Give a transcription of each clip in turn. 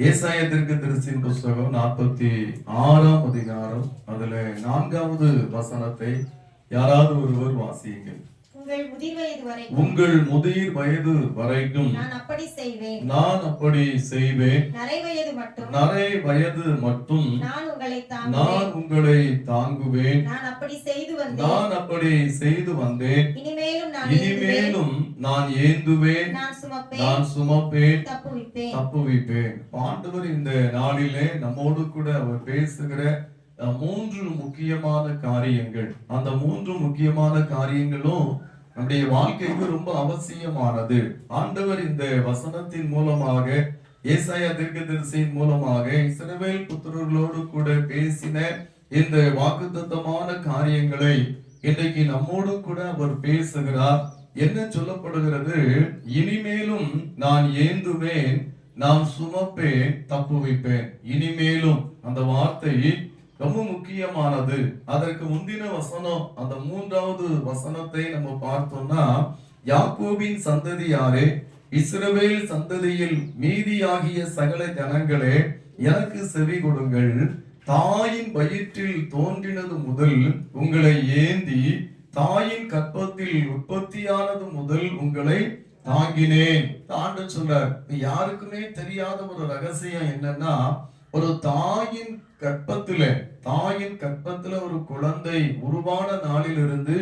ஏசாயா தீர்க்கதரிசியின் புஸ்தகம் 46ஆம் அதிகாரம் அதுல 4வது வசனத்தை யாராவது ஒருவர் வாசியுங்கள். உங்கள் முதிர் வயது வரைக்கும் நான் அப்படி செய்வேன். நரை வயது மட்டும் நான் உங்களை தாங்குவேன். நான் அப்படி செய்து வந்தேன். இனிமேலும் நான் ஏந்துவேன், நான் சுமப்பேன், தப்புவிப்பேன். ஆண்டவர் இந்த நாளிலே நம்மோடு கூட அவர் பேசுகிற 3 முக்கியமான காரியங்கள். அந்த 3 முக்கியமான காரியங்களும் நம்முடைய வாழ்க்கைக்கு ரொம்ப அவசியமானது. ஆண்டவர் இந்த வசனத்தின் மூலமாக, ஏசாயா தீர்க்கதரிசியின் மூலமாக இஸ்ரவேல் புத்திரர்களோடு கூட பேசின இந்த வாக்குத்தத்தமான காரியங்களை இன்றைக்கு நம்மோடு கூட அவர் பேசுகிறார். என்ன சொல்லப்படுகிறது? இனிமேலும் நான் ஏந்துவேன், நான் சுமப்பேன், தப்புவிப்பேன். இனிமேலும் அந்த வார்த்தை ரொம்ப முக்கியமானது. அதற்கு முந்தின வசனம், அந்த 3வது வசனத்தை நம்ம பார்த்தோம்னா, யாக்கோபின் சந்ததியாரே, இஸ்ரவேல் சந்ததியில் மீதியாகிய சகல ஜனங்களே, எனக்கு செவி கொடுங்கள். தாயின் வயிற்றில் தோன்றினது முதல் உங்களை ஏந்தி, தாயின் கற்பத்தில் உற்பத்தியானது முதல் உங்களை தாங்கினேன். ஆண்டு சொல்றார். யாருக்குமே தெரியாத ஒரு ரகசியம் என்னன்னா, ஒரு தாயின் கற்பத்துல ஒரு குழந்தை உருவான நாளிலிருந்து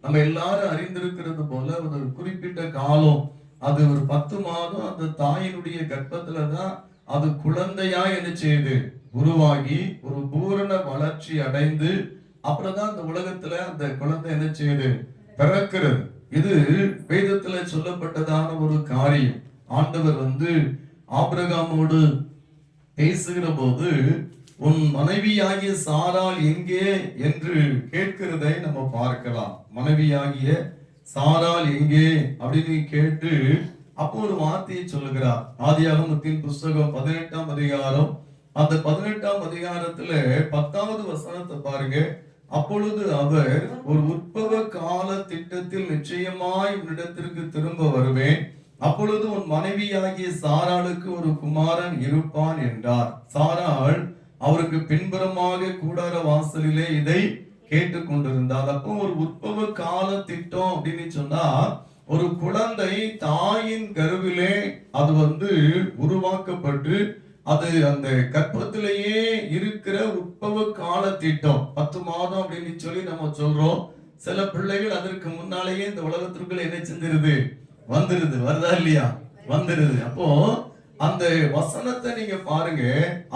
நம்ம எல்லாரும் அறிந்திருக்கிறது போல ஒரு குறிப்பிட்ட காலம், அது ஒரு 10 மாதம் அந்த தாயினுடைய கர்ப்பத்துலதான் அது குழந்தையா என்ன செய்யுது, உருவாகி ஒரு பூரண வளர்ச்சி அடைந்து அப்புறம்தான் அந்த உலகத்துல அந்த குழந்தை என்ன செய்யுது, பிறக்கிறது. இது வேதத்துல சொல்லப்பட்டதான ஒரு காரியம். ஆண்டவர் ஆபிரகாமோடு பேசுகிற போது, உன் மனைவியாகிய சாராள் எங்கே என்று கேட்கிறதை நம்ம பார்க்கலாம். மனைவியாகிய சாராள் எங்கே அப்படின்னு கேட்டு அப்போ ஒரு வார்த்தையை சொல்லுகிறார். ஆதியாகமத்தின் புஸ்தகம் 18ஆம் அதிகாரம், அந்த 18ஆம் அதிகாரத்துல 10வது வசனத்தை பாருங்க. அப்பொழுது அவர், ஒரு உற்பவ கால திட்டத்தில் நிச்சயமாய் உன்னிடத்திற்கு திரும்ப வருவேன். அப்பொழுது உன் மனைவியாகிய சாராளுக்கு ஒரு குமாரன் இருப்பான் என்றார். சாராள் அவருக்கு பின்புறமாக கூடார வாசலிலே இதை கேட்டுக்கொண்டிருந்தார். அப்போ ஒரு உற்பவ கால திட்டம் அப்படின்னு சொன்னா, ஒரு குழந்தை தாயின் கருவிலே அது உருவாக்கப்பட்டு அது அந்த கற்பத்திலேயே இருக்கிற உற்பவ கால திட்டம். 10 மாதம் அப்படின்னு சொல்லி நம்ம சொல்றோம். சில பிள்ளைகள் அதற்கு முன்னாலேயே இந்த உலகத்திற்குள்ள என்ன செஞ்சிருது, வந்துருது. வருதா இல்லையா? வந்துருது. அப்போ அந்த வசனத்தை நீங்க பாருங்க.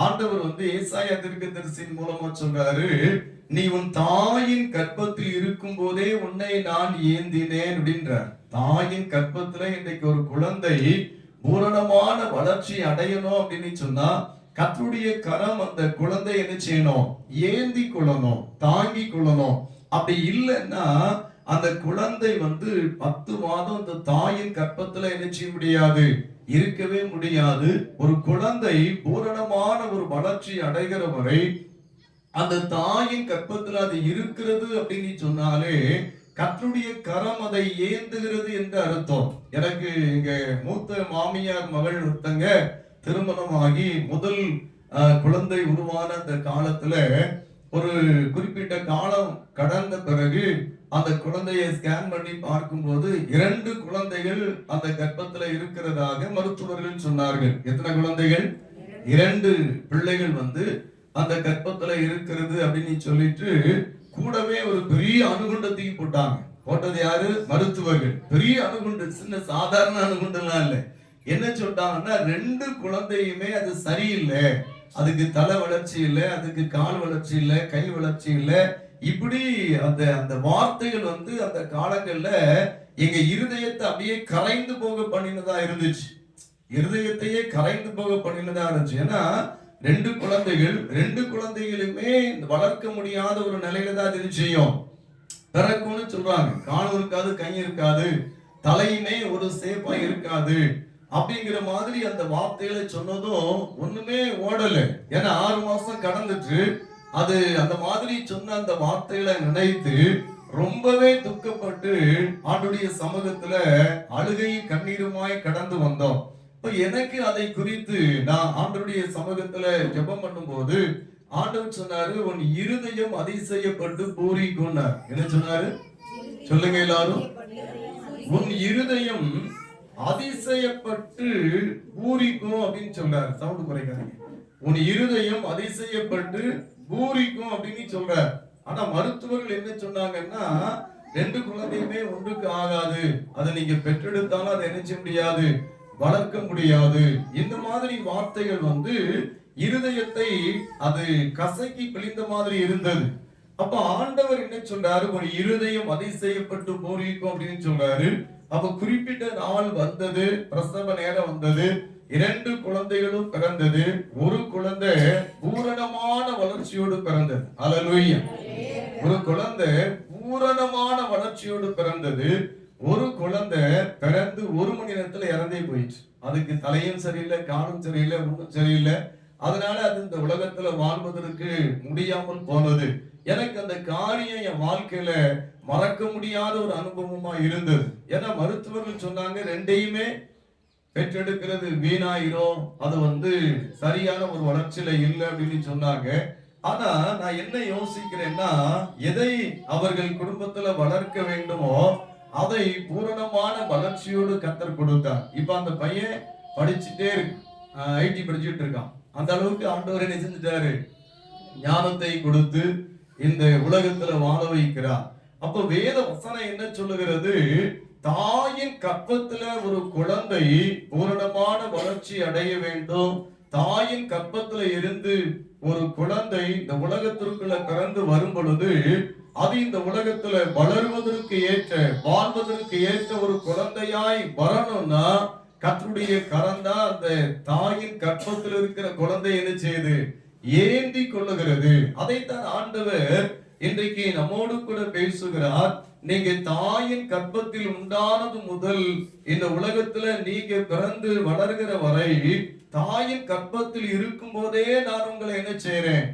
ஆண்டவர் ஏசாயா தீர்க்கதரிசியின் மூலமா சொல்றாரு, நீ உன் தாயின் கற்பத்தில் இருக்கும் போதே உன்னை நான் ஏந்தினேன் அப்படின்றார். தாயின் கற்பத்துல இன்றைக்கு ஒரு குழந்தை பூரணமான வளர்ச்சி அடையணும் அப்படின்னு சொன்னா, கர்த்தருடைய கரம் அந்த குழந்தை என்ன செய்யணும், ஏந்தி கொள்ளணும், தாங்கி கொள்ளணும். அப்படி இல்லைன்னா அந்த குழந்தை 10 மாதம் அந்த தாயின் கற்பத்துல என்ன செய்ய முடியாது, இருக்கவே முடியாது. ஒரு குழந்தை பூரணமான ஒரு வளர்ச்சி அடைகிற வரை அந்த தாயின் கற்பத்துல அது இருக்கிறது அப்படின்னு சொன்னாலே கர்த்தருடைய கரம் அதை ஏந்துகிறது என்று அர்த்தம். எனக்கு இங்க மூத்த மாமியார் மகள் ஒருத்தங்க திருமணமாகி முதல் குழந்தை உருவான அந்த காலத்துல ஒரு குறிப்பிட்ட காலம் கடந்த பிறகு அந்த குழந்தையை ஸ்கேன் பண்ணி பார்க்கும்போது 2 குழந்தைகள் அந்த கர்ப்பத்துல இருக்கிறதாக மருத்துவர்கள் சொன்னார்கள். எத்தனை குழந்தைகள்? 2 பிள்ளைகள் அந்த கர்ப்பத்துல இருக்கிறது அப்படின்னு சொல்லிட்டு கூடவே ஒரு பெரிய அணுகுண்டத்தையும் போட்டாங்க. போட்டது யாரு? மருத்துவர்கள். பெரிய அணுகுண்டு, சின்ன சாதாரண அணுகுண்டெல்லாம் இல்லை. என்ன சொல்லிட்டாங்கன்னா, 2 குழந்தையுமே அது சரியில்லை, அதுக்கு தலை வளர்ச்சி இல்லை, அதுக்கு கால் வளர்ச்சி இல்லை, கை வளர்ச்சி இல்லை. இப்படி அந்த அந்த வார்த்தைகள் அந்த காலங்கள்ல எங்க இருதயத்தை அப்படியே கரைந்து போக பண்ணினதா இருந்துச்சு. இருதயத்தையே கரைந்து போக பண்ணினதா இருந்துச்சு. ஏன்னா 2 குழந்தைகள், 2 குழந்தைகளுமே வளர்க்க முடியாத ஒரு நிலையில தான் இது செய்யும், பிறக்கும்னு சொல்றாங்க. கால் இருக்காது, கை இருக்காது, தலையுமே ஒரு சேப்பா இருக்காது அப்படிங்கிற மாதிரி அந்த வார்த்தைகளை சொன்னதும் ஒண்ணுமே ஓடல. ஏன்னா 6 மாசம் கடந்துட்டு அது அந்த மாதிரி சொன்ன அந்த வார்த்தைகளை நினைத்து ரொம்பவே துக்கப்பட்டு ஆண்டுடைய சமூகத்துல அழுகையும் கண்ணீருமாய் கடந்து வந்தோம். இப்ப எனக்கு அதை குறித்து நான் ஆண்டவருடைய சமூகத்துல ஜெபம் பண்ணும்போது ஆண்டவர் சொன்னாரு, உன் இருதயம் அதிசயப்பட்டு பூரிக்கும்னார். என்ன சொன்னாரு? சொல்லுங்க எல்லாரும். உன் இருதயம் அதிசயப்பட்டு பூரிக்கும் அப்படின்னு சொல்றாரு. சவுண்ட் குறைக்காதீங்க. உன் இருதயம் அதிசயப்பட்டு பூரிக்கும் அப்படின்னு சொல்றாரு. ஆனா மருத்துவர்கள் என்ன சொன்னாங்கன்னா, 2 குழந்தையுமே ஒன்றுக்கு ஆகாது, அதை நீங்க பெற்றெடுத்தாலும் அதை என்ன செய்ய முடியாது, வளர்க்க முடியாது. இந்த மாதிரி வார்த்தைகள் இருதயத்தை அது கசக்கி பிழிந்த மாதிரி இருந்தது. அப்ப ஆண்டவர் என்ன சொல்றாரு, ஒரு இருதயம் அதிசயப்பட்டு பூரிக்கும் அப்படின்னு சொல்றாரு. அப்ப குறிப்பிட்ட நாள் வந்தது, பிரசவ நேரம் வந்தது, 2 குழந்தைகளும் பிறந்தது. ஒரு குழந்தை பூரணமான வளர்ச்சியோடு பிறந்தது. அல்லேலூயா. ஒரு குழந்தை பூரணமான வளர்ச்சியோடு பிறந்தது. ஒரு குழந்தை பிறந்து 1 மணி நேரத்துல இறந்தே போயிடுச்சு. அதுக்கு தலையும் சரியில்லை, காலும் சரியில்லை, ஒன்றும் சரியில்லை. அதனால அது இந்த உலகத்துல வாழ்வதற்கு முடியாமல் போனது. எனக்கு அந்த காரியம் என் வாழ்க்கையில மறக்க முடியாத ஒரு அனுபவமா இருந்தது. ஏன்னா மருத்துவர்கள் சொன்னாங்க, 2யுமே பெற்றெடுக்கிறது வீணாயிரும், அது சரியான ஒரு வளர்ச்சியில இல்லை அப்படின்னு சொன்னாங்க. ஆனா நான் என்ன யோசிக்கிறேன்னா, எதை அவர்கள் குடும்பத்துல வளர்க்க வேண்டுமோ அதை பூரணமான வளர்ச்சியோடு கர்த்தர் கொடுத்தார். இப்ப அந்த பையன் படிச்சுட்டே இருக்கு, ஐடி படிச்சுட்டு இருக்கான். அந்த அளவுக்கு ஆண்டவர் என்ன செஞ்சுட்டாரு, ஞானத்தை கொடுத்து இந்த உலகத்துல வாழ வைக்கிறார். அப்ப வேத வசனம் என்ன சொல்லுகிறது, தாயின் கர்ப்பத்துல ஒரு குழந்தை பூரணமான வளர்ச்சி அடைய வேண்டும். தாயின் கர்ப்பத்துல இருந்து ஒரு குழந்தை இந்த உலகத்திற்குள்ள பிறந்து வரும் பொழுது அது இந்த உலகத்துல வளர்வதற்கு ஏற்ற, வாழ்வதற்கு ஏற்ற ஒரு குழந்தையாய் வரணும்னா கர்த்தருடைய கரம்தான் அந்த தாயின் கர்ப்பத்தில் இருக்கிற குழந்தை என்ன செய்யுது, ஏந்தி கொள்ளுகிறது. அதைத்தான் ஆண்டவர் இன்றைக்கு நம்மோடு கூட பேசுகிறார். நீங்க தாயின் கர்ப்பத்தில் உண்டானது முதல் இந்த உலகத்துல நீங்க பிறந்து வளர்கிற வரை தாயின் கர்ப்பத்தில் இருக்கும் போதே நான் உங்களை என்ன செய்றேன்,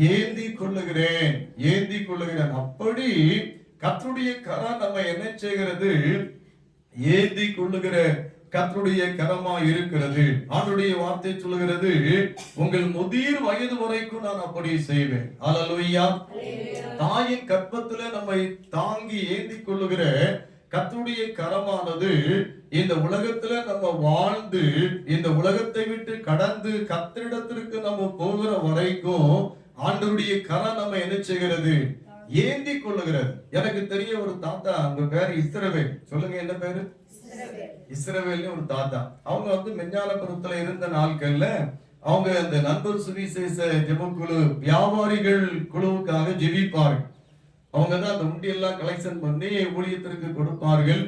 ஏந்தி கொள்ளுகிறேன், ஏந்தி கொள்ளுகிறேன். அப்படி கர்த்தருடைய கரம் நம்ம என்ன செய்கிறது, ஏந்தி கொள்ளுகிற கர்த்தருடைய கரமா இருக்கிறது. ஆண்டவருடைய வார்த்தை சொல்லுகிறது, உங்கள் முதிர் வயது வரைக்கும் நான் அப்படி செய்வேன். அல்லேலூயா. தாயின் கர்ப்பத்துல நம்மை தாங்கி ஏந்தி கொள்ளுகிற கர்த்தருடைய கரமானது இந்த உலகத்துல நம்ம வாழ்ந்து இந்த உலகத்தை விட்டு கடந்து கர்த்தரிடத்திற்கு நம்ம போகிற வரைக்கும் ஆண்டவருடைய கரம் நம்ம என்ன செய்கிறது, ஏந்தி கொள்ளுகிறது. எனக்கு தெரிய ஒரு தாத்தா, அவங்க பேரு இஸ்ரவேல். சொல்லுங்க, என்ன பேரு? இஸ்ரவேல். ஒரு தாத்தா, அவங்க மெஞ்ஞானபுரத்துல இருந்த நாட்கள்ல அவங்க அந்த நண்பர் சுவிசேஷ ஜெபக்குழு வியாபாரிகள் குழுவுக்காக ஜெபிப்பார்கள். அவங்க தான் அந்த உண்டியெல்லாம் கலெக்ஷன் பண்ணி ஊழியத்திற்கு கொடுப்பார்கள்.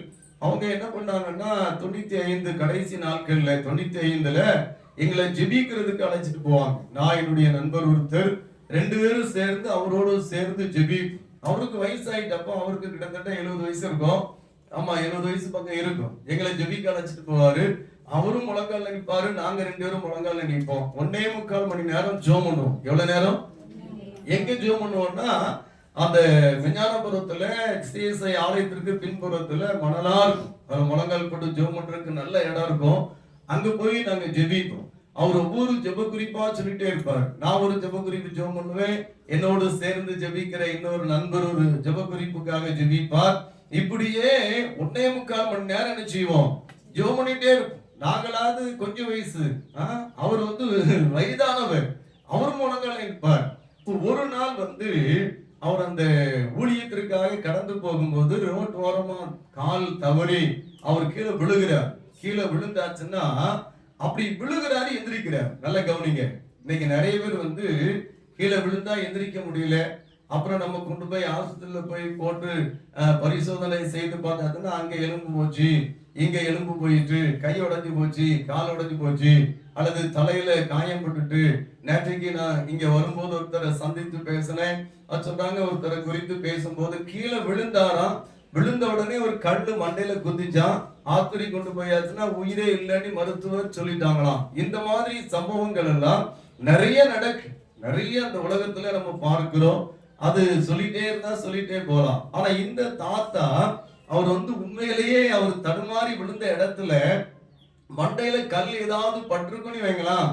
அவங்க என்ன பண்ணாங்கன்னா 95 கடைசி நாட்கள்ல 95ல எங்களை ஜெபிக்கிறதுக்கு அழைச்சிட்டு போவாங்க. நான் என்னுடைய நண்பர் ஒருத்தர் 2 பேரும் சேர்ந்து அவரோடு சேர்ந்து ஜெபி. அவருக்கு வயசாயிட்டப்போ அவருக்கு கிட்டத்தட்ட 70 வயசு இருக்கும். ஆமா, 70 வயசு பக்கம் இருக்கும். எங்களை ஜெபிக்க அழைச்சிட்டு போவாரு. அவரும் முழங்கால நிற்பாரு, நாங்க 2 பேரும் முழங்கால நிற்போம். 1.25 மணி நேரம் ஜெபம் பண்ணுவோம். எவ்வளவு நேரம்? எங்க ஜெபம் பண்ணுவோம்னா, அந்த விஞ்ஞானபுரத்துல சிஎஸ்ஐ ஆலயத்திற்கு பின்புறத்துல மணலா இருக்கும். முழங்கால் போட்டு ஜெபம் பண்றதுக்கு நல்ல இடம் இருக்கும். அங்க போய் நாங்க ஜெபிப்போம். அவர் ஒவ்வொரு ஜெப குறிப்பா சொல்லிட்டே இருப்பார். நான் ஒரு ஜெப குறிப்பு ஜெபம் பண்ணுவேன், என்னோடு சேர்ந்து ஜெபிக்கிற இன்னொரு நண்பர் ஒரு ஜெப குறிப்புக்காக ஜெபிப்பார். இப்படியே 1.25 மணி நேரம் என்ன செய்வோம், ஜெபம் பண்ணிட்டே இருப்போம். நாங்களாவது கொஞ்சம் வயசு, அவர் வயதானவர், அவர் முழங்கால இருப்பார். ஒரு நாள் அவர் அந்த ஊழியத்திற்காக கடந்து போகும்போது ரோட் ஓரமா கால் தவறி அவர் கீழே விழுகிறார். கீழே விழுந்தாச்சுன்னா அப்படி விழுகிறாரு, எந்திரிக்கிறார். நல்ல கவனிங்க. இன்னைக்கு நிறைய பேர் கீழே விழுந்தா எந்திரிக்க முடியல. அப்புறம் நம்ம கொண்டு போய் ஆஸ்பத்திரியில போய் போட்டு பரிசோதனை செய்து பார்த்தாச்சுன்னா அங்க எலும்பு போச்சு, இங்க எலும்பு போயிட்டு, கை உடைஞ்சு போச்சு, கால் உடைஞ்சு போச்சு, அல்லது தலையில காயம் பட்டுட்டு. நேற்றைக்கு நான் இங்க வரும்போது ஒருத்தரை சந்தித்து பேசினேன். சொல்றாங்க, ஒருத்தரை குறித்து பேசும்போது கீழே விழுந்தாராம். விழுந்த உடனே ஒரு கல்லு மண்டையில குதிச்சான். ஆஸ்பத்திரி கொண்டு போயாச்சுன்னா உயிரே இல்லைன்னு மருத்துவர் சொல்லிட்டாங்களாம். இந்த மாதிரி சம்பவங்கள் எல்லாம் நிறைய நடக்கு, நிறைய அந்த உலகத்துல நம்ம பார்க்கிறோம். அது சொல்லிட்டே இருந்தா சொல்லிட்டே போலாம். ஆனா இந்த தாத்தா அவர் உண்மையிலேயே அவர் தடுமாறி விழுந்த இடத்துல மண்டையில கல் ஏதாவது பட்டிருக்குன்னு வைங்களாம்,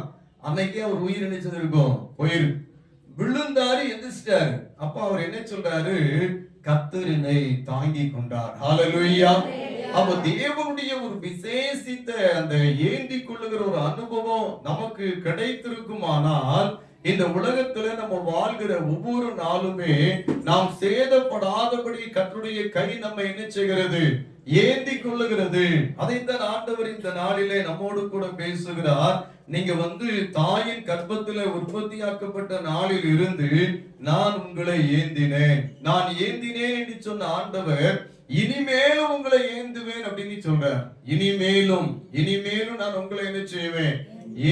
அன்னைக்கே அவர் உயிர் நினைச்சது இருக்கும், போயிரு. விழுந்தாரு, எந்திரிச்சிட்டாரு. அப்ப அவர் என்ன சொல்றாரு? கர்த்தர் என்னை தாங்கி கொண்டார். ஹalleluya. அப்ப தேவனுடைய ஒரு விசேஷித்த அந்த ஏந்தி கொள்ளுகிற ஒரு அனுபவம் நமக்கு கிடைத்திருக்குமானால், இந்த உலகத்துல நம்ம வாழ்கிற ஒவ்வொரு நாளுமே நாம் சேதப்படாதபடி கர்த்தருடைய கை நம்ம என்ன செய்கிறது? ஏந்தி கொள்ளுகிறது. அதைத்தான் ஆண்டவர் இந்த நாளிலே நம்மோடு கூட பேசுகிறார். நீங்க தாயின் கர்ப்பத்திலே உற்பத்தியாக்கப்பட்ட நாளில் இருந்து நான் உங்களை ஏந்தினேன், நான் ஏந்தினேன் என்று சொன்ன ஆண்டவர் இனிமேலும் உங்களை ஏந்துவேன் அப்படின்னு சொல்றார். இனிமேலும் நான் உங்களை என்ன செய்வேன்?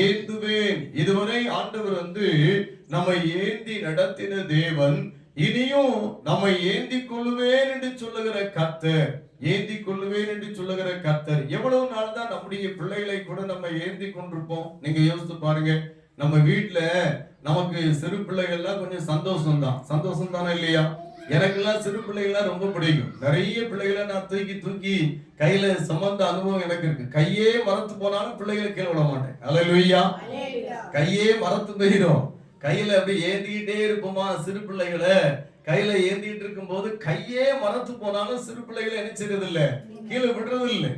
ஏந்துவேன். இதுவரை ஆண்டவர் நம்மை ஏந்தி நடத்தின தேவன், இனியும் நம்மை ஏந்தி கொள்ளுவேன் என்று சொல்லுகிற கர்த்தர், ஏந்தி கொள்ளுவேன் என்று சொல்லுகிற கர்த்தர். எவ்வளவு நாள் தான் நம்முடைய பிள்ளைகளை கூட நம்ம ஏந்தி கொண்டிருப்போம்? நீங்க யோசித்து பாருங்க. நம்ம வீட்டுல நமக்கு சிறு பிள்ளைகள்லாம் கொஞ்சம் சந்தோஷம் தானே இல்லையா? எனக்கெல்லாம் சிறு பிள்ளைகள்லாம் ரொம்ப பிடிக்கும். நிறைய பிள்ளைகளை நான் தூக்கி கையில சுமந்த அனுபவம் எனக்கு இருக்கு. கையே மரத்து போனாலும் பிள்ளைகளை கீழே விட மாட்டேன். அல்லேலூயா. கையே மரத்து போயிடும். கையில அப்படி ஏந்திக்கிட்டே இருப்போமா சிறு பிள்ளைகளை. கையில ஏந்திட்டு இருக்கும் போது கையே மரத்து போனாலும் சிறு பிள்ளைகளை என்ன செய்யறது இல்ல, கீழே விடுறது இல்லை.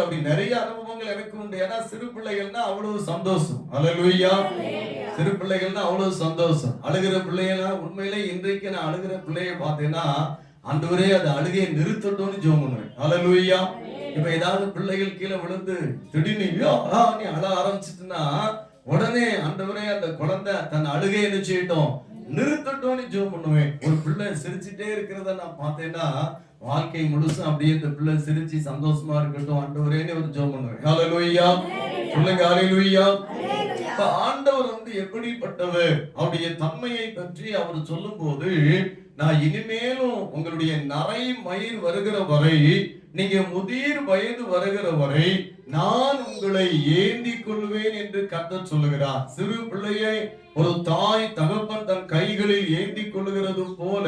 அப்படி நிறைய அனுபவங்கள் எனக்கு உண்டு. ஏன்னா சிறு பிள்ளைகள்னா அவ்வளவு சந்தோஷம். அல்லேலூயா. சிறு பிள்ளைகள்னா அவ்வளவு சந்தோஷம். அழுகிற பிள்ளைகளா, உண்மையிலே இன்றைக்கு நான் அழுகிற பிள்ளைய பார்த்தேன்னா, ஆண்டவரே அது அழுகையை நிறுத்தட்டும்னு ஜெபம் பண்ணுவேன். அல்லேலூயா. இப்ப ஏதாவது பிள்ளைகள் கீழே விழுந்து திடீர்னு நீ அழ ஆரம்பிச்சிட்டுன்னா, உடனே ஆண்டவரே அந்த குழந்தை தன் அழுகையை என்ன செய்யட்டும், நிறுத்தட்டும்னு ஜெபம் பண்ணுவேன். ஒரு பிள்ளை சிரிச்சுட்டே இருக்கிறத நான் பார்த்தேன்னா, வாழ்க்கை முழுசும் அப்படியே இந்த பிள்ளை சிரிச்சு சந்தோஷமா இருக்கட்டும் ஆண்டவரேன்னு ஒரு ஜெபம் பண்ணுவேன். ஹalleluya. சொல்லுங்க ஹalleluya. ஆண்டவர் எப்படிப்பட்டவர், அவருடைய தன்மையை பற்றி அவர் சொல்லும்போது, நான் இனிமேலும் உங்களுடைய நரை மயிர் வருகிற வரை, நீங்க முதிர் வயது வருகிற வரை நான் உங்களை ஏந்தி கொள்வேன் என்று கர்த்தர் சொல்லுகிறார். சிறு பிள்ளையை ஒரு தாய் தகப்பன் தன் கைகளில் ஏந்தி கொள்ளுகிறது போல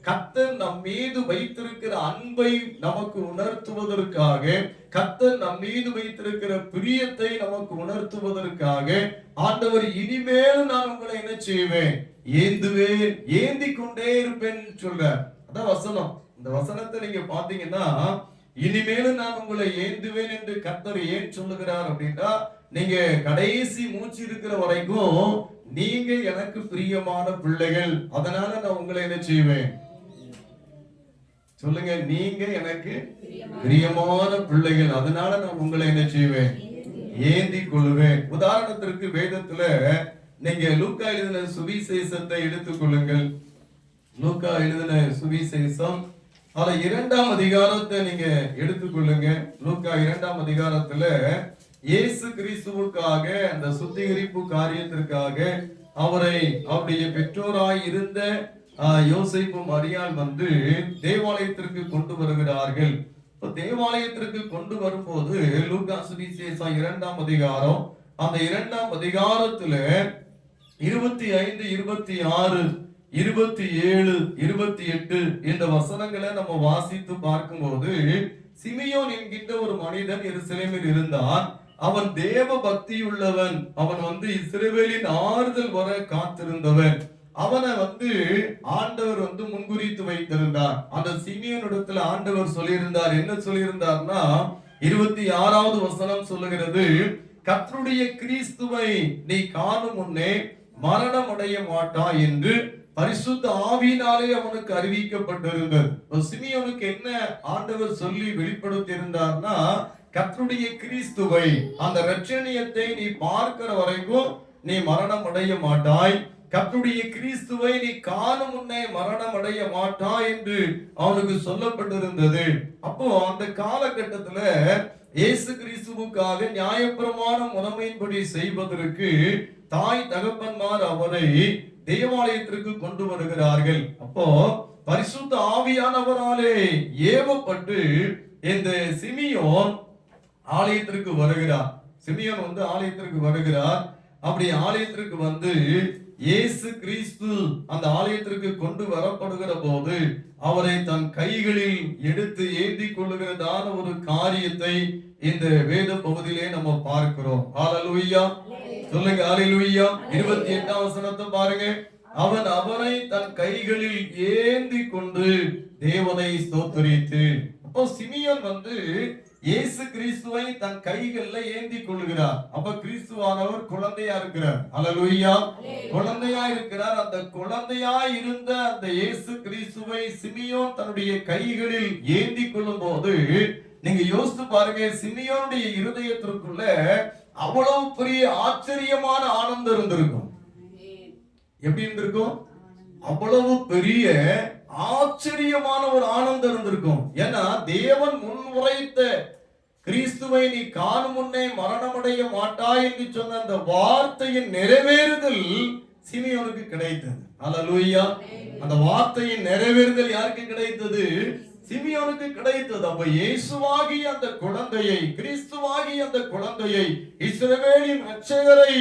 கர்த்தர் நம் மீது வைத்திருக்கிற அன்பை நமக்கு உணர்த்துவதற்காக, கர்த்தர் நம் மீது வைத்திருக்கிற பிரியத்தை நமக்கு உணர்த்துவதற்காக ஆண்டவர் இனிமேலும் நான் உங்களை என்ன செய்வேன்? ஏந்துவேன், ஏந்தி கொண்டே இருப்பேன் சொல்றார். அதான் வசனம். இந்த வசனத்தை நீங்க பாத்தீங்கன்னா, இனிமேலும் நான் உங்களை ஏந்துவேன் என்று கர்த்தர் ஏன் சொல்லுகிறார் அப்படின்னா, நீங்க கடைசி மூச்சு இருக்கிற வரைக்கும் நீங்க எனக்கு பிரியமான பிள்ளைகள், அதனால நான் உங்களை என்ன செய்வேன்? சொல்லுங்க, நீங்க எனக்கு பிரியமான பிள்ளைகள், அதனால நான் உங்களை என்ன செய்வேன்? ஏந்தி கொள்வேன். உதாரணத்திற்கு வேதத்துல நீங்க லூக்கா எழுதின சுவிசேஷத்தை எடுத்துக்கொள்ளுங்கள். லூக்கா எழுதின சுவிசேஷம் அதுல 2ஆம் அதிகாரத்தை நீங்க எடுத்துக்கொள்ளுங்க. லூக்கா 2ஆம் அதிகாரத்துல இயேசு கிறிஸ்துவுக்காக அந்த சுத்திகரிப்பு காரியத்திற்காக அவரை அவருடைய பெற்றோராய் இருந்த யோசேப்பு மரியாள் தேவாலயத்திற்கு கொண்டு வருகிறார்கள். தேவாலயத்திற்கு கொண்டு வரும்போது லூக்கா சுவிசேஷம் 2ஆம் அதிகாரம், அந்த 2ஆம் அதிகாரத்துல 25, 26, 27, 28 இந்த வசனங்களை நம்ம வாசித்து பார்க்கும்போது, சிமியோன் என்கின்ற ஒரு மனிதன் எருசலேமில் இருந்தான். அவன் தேவ பக்தி உள்ளவன். அவன் இஸ்ரவேலின் ஆறுதல் வர காத்திருந்தவன். அவனை ஆண்டவர் முன்குறித்து வைத்திருந்தார். அந்த சிமியோனிடத்துல ஆண்டவர் சொல்லியிருந்தார். என்ன சொல்லியிருந்தார்னா, 26வது வசனம் சொல்லுகிறது, கர்த்தருடைய கிறிஸ்துவை நீ காணும் முன்னே மரணம் அடைய மாட்டாய் என்று பரிசுத்த ஆவியினாலே அவனுக்கு அறிவிக்கப்பட்டிருந்தது. சிமியோனுக்கு என்ன ஆண்டவர் சொல்லி வெளிப்படுத்தி இருந்தார்னா, கர்த்தருடைய கிறிஸ்துவை, அந்த இரட்சணியத்தை நீ பார்க்கிற வரைக்கும் நீ மரணம் அடைய மாட்டாய். கர்த்தருடைய கிறிஸ்துவை நீ காணும் முன்னே மரணம் அடைய மாட்டாய் என்று அவனுக்கு சொல்லப்பட்டிருந்தது. அப்போ அந்த காலகட்டத்துல இயேசு கிறிஸ்துவுக்காக நியாயப்பிரமாண முறைமையின்படி செய்வதற்கு தாய் தகப்பன்மார் அவரை தேவாலயத்திற்கு கொண்டு வருகிறார்கள். அப்போ பரிசுத்த ஆவியானவராலே ஏவப்பட்டு இந்த சிமியோன் ஆலயத்திற்கு வருகிறார். சிமியோன் ஆலயத்திற்கு வருகிறார். அப்படி ஆலயத்திற்கு வந்து இயேசு கிறிஸ்து அந்த ஆலயத்திற்கு கொண்டு வரப்படுகிற போது அவரை தன் கைகளில் எடுத்து ஏந்தி கொள்ளுகிறதான ஒரு காரியத்தை இந்த வேத பகுதியிலே நம்ம பார்க்கிறோம். ஹalleluya, சொல்லுங்க ஹalleluya. 28ஆம் வசனத்தை பாருங்க. அவன் அவனை தன் கைகளில் ஏந்தி கொண்டு தேவனை ஸ்தோத்திரித்து. அப்போ சிமியோன் வந்து இயேசு கிறிஸ்துவை தன் கைகள்ல ஏந்தி கொள்ளுகிறார். அப்ப கிறிஸ்துவானவர் குழந்தையா இருக்கிறார். ஹalleluya, குழந்தையா இருக்கிறார். அந்த குழந்தையா இருந்த அந்த இயேசு கிறிஸ்துவை சிமியோன் தன்னுடைய கைகளில் ஏந்தி கொள்ளும் போது நீங்க யோசித்து பாருங்க, சிமியோனுடைய இருதயத்திற்குள்ள அவ்வளவு பெரிய ஆச்சரியமான ஆனந்தம் இருந்திருக்கும். எப்படி இருந்திருக்கும்? அவ்வளவு பெரிய ஆச்சரியமான ஒரு ஆனந்தம் இருந்திருக்கும். ஏன்னா தேவன் முன்னுரைத்த கிறிஸ்துவை நீ காணும் முன்னே மரணமடைய மாட்டாய் என்று சொன்ன அந்த வார்த்தையின் நிறைவேறுதல் சிமியோனுக்கு கிடைத்தது. ஹalleluya, அந்த வார்த்தையின் நிறைவேறுதல் யாருக்கு கிடைத்தது? சிமியோனுக்கு கிடைத்தது. அப்ப இயேசுவாகிய அந்த குழந்தையை, கிறிஸ்துவாகிய அந்த குழந்தையை, இஸ்ரவேலின் இரட்சகரை,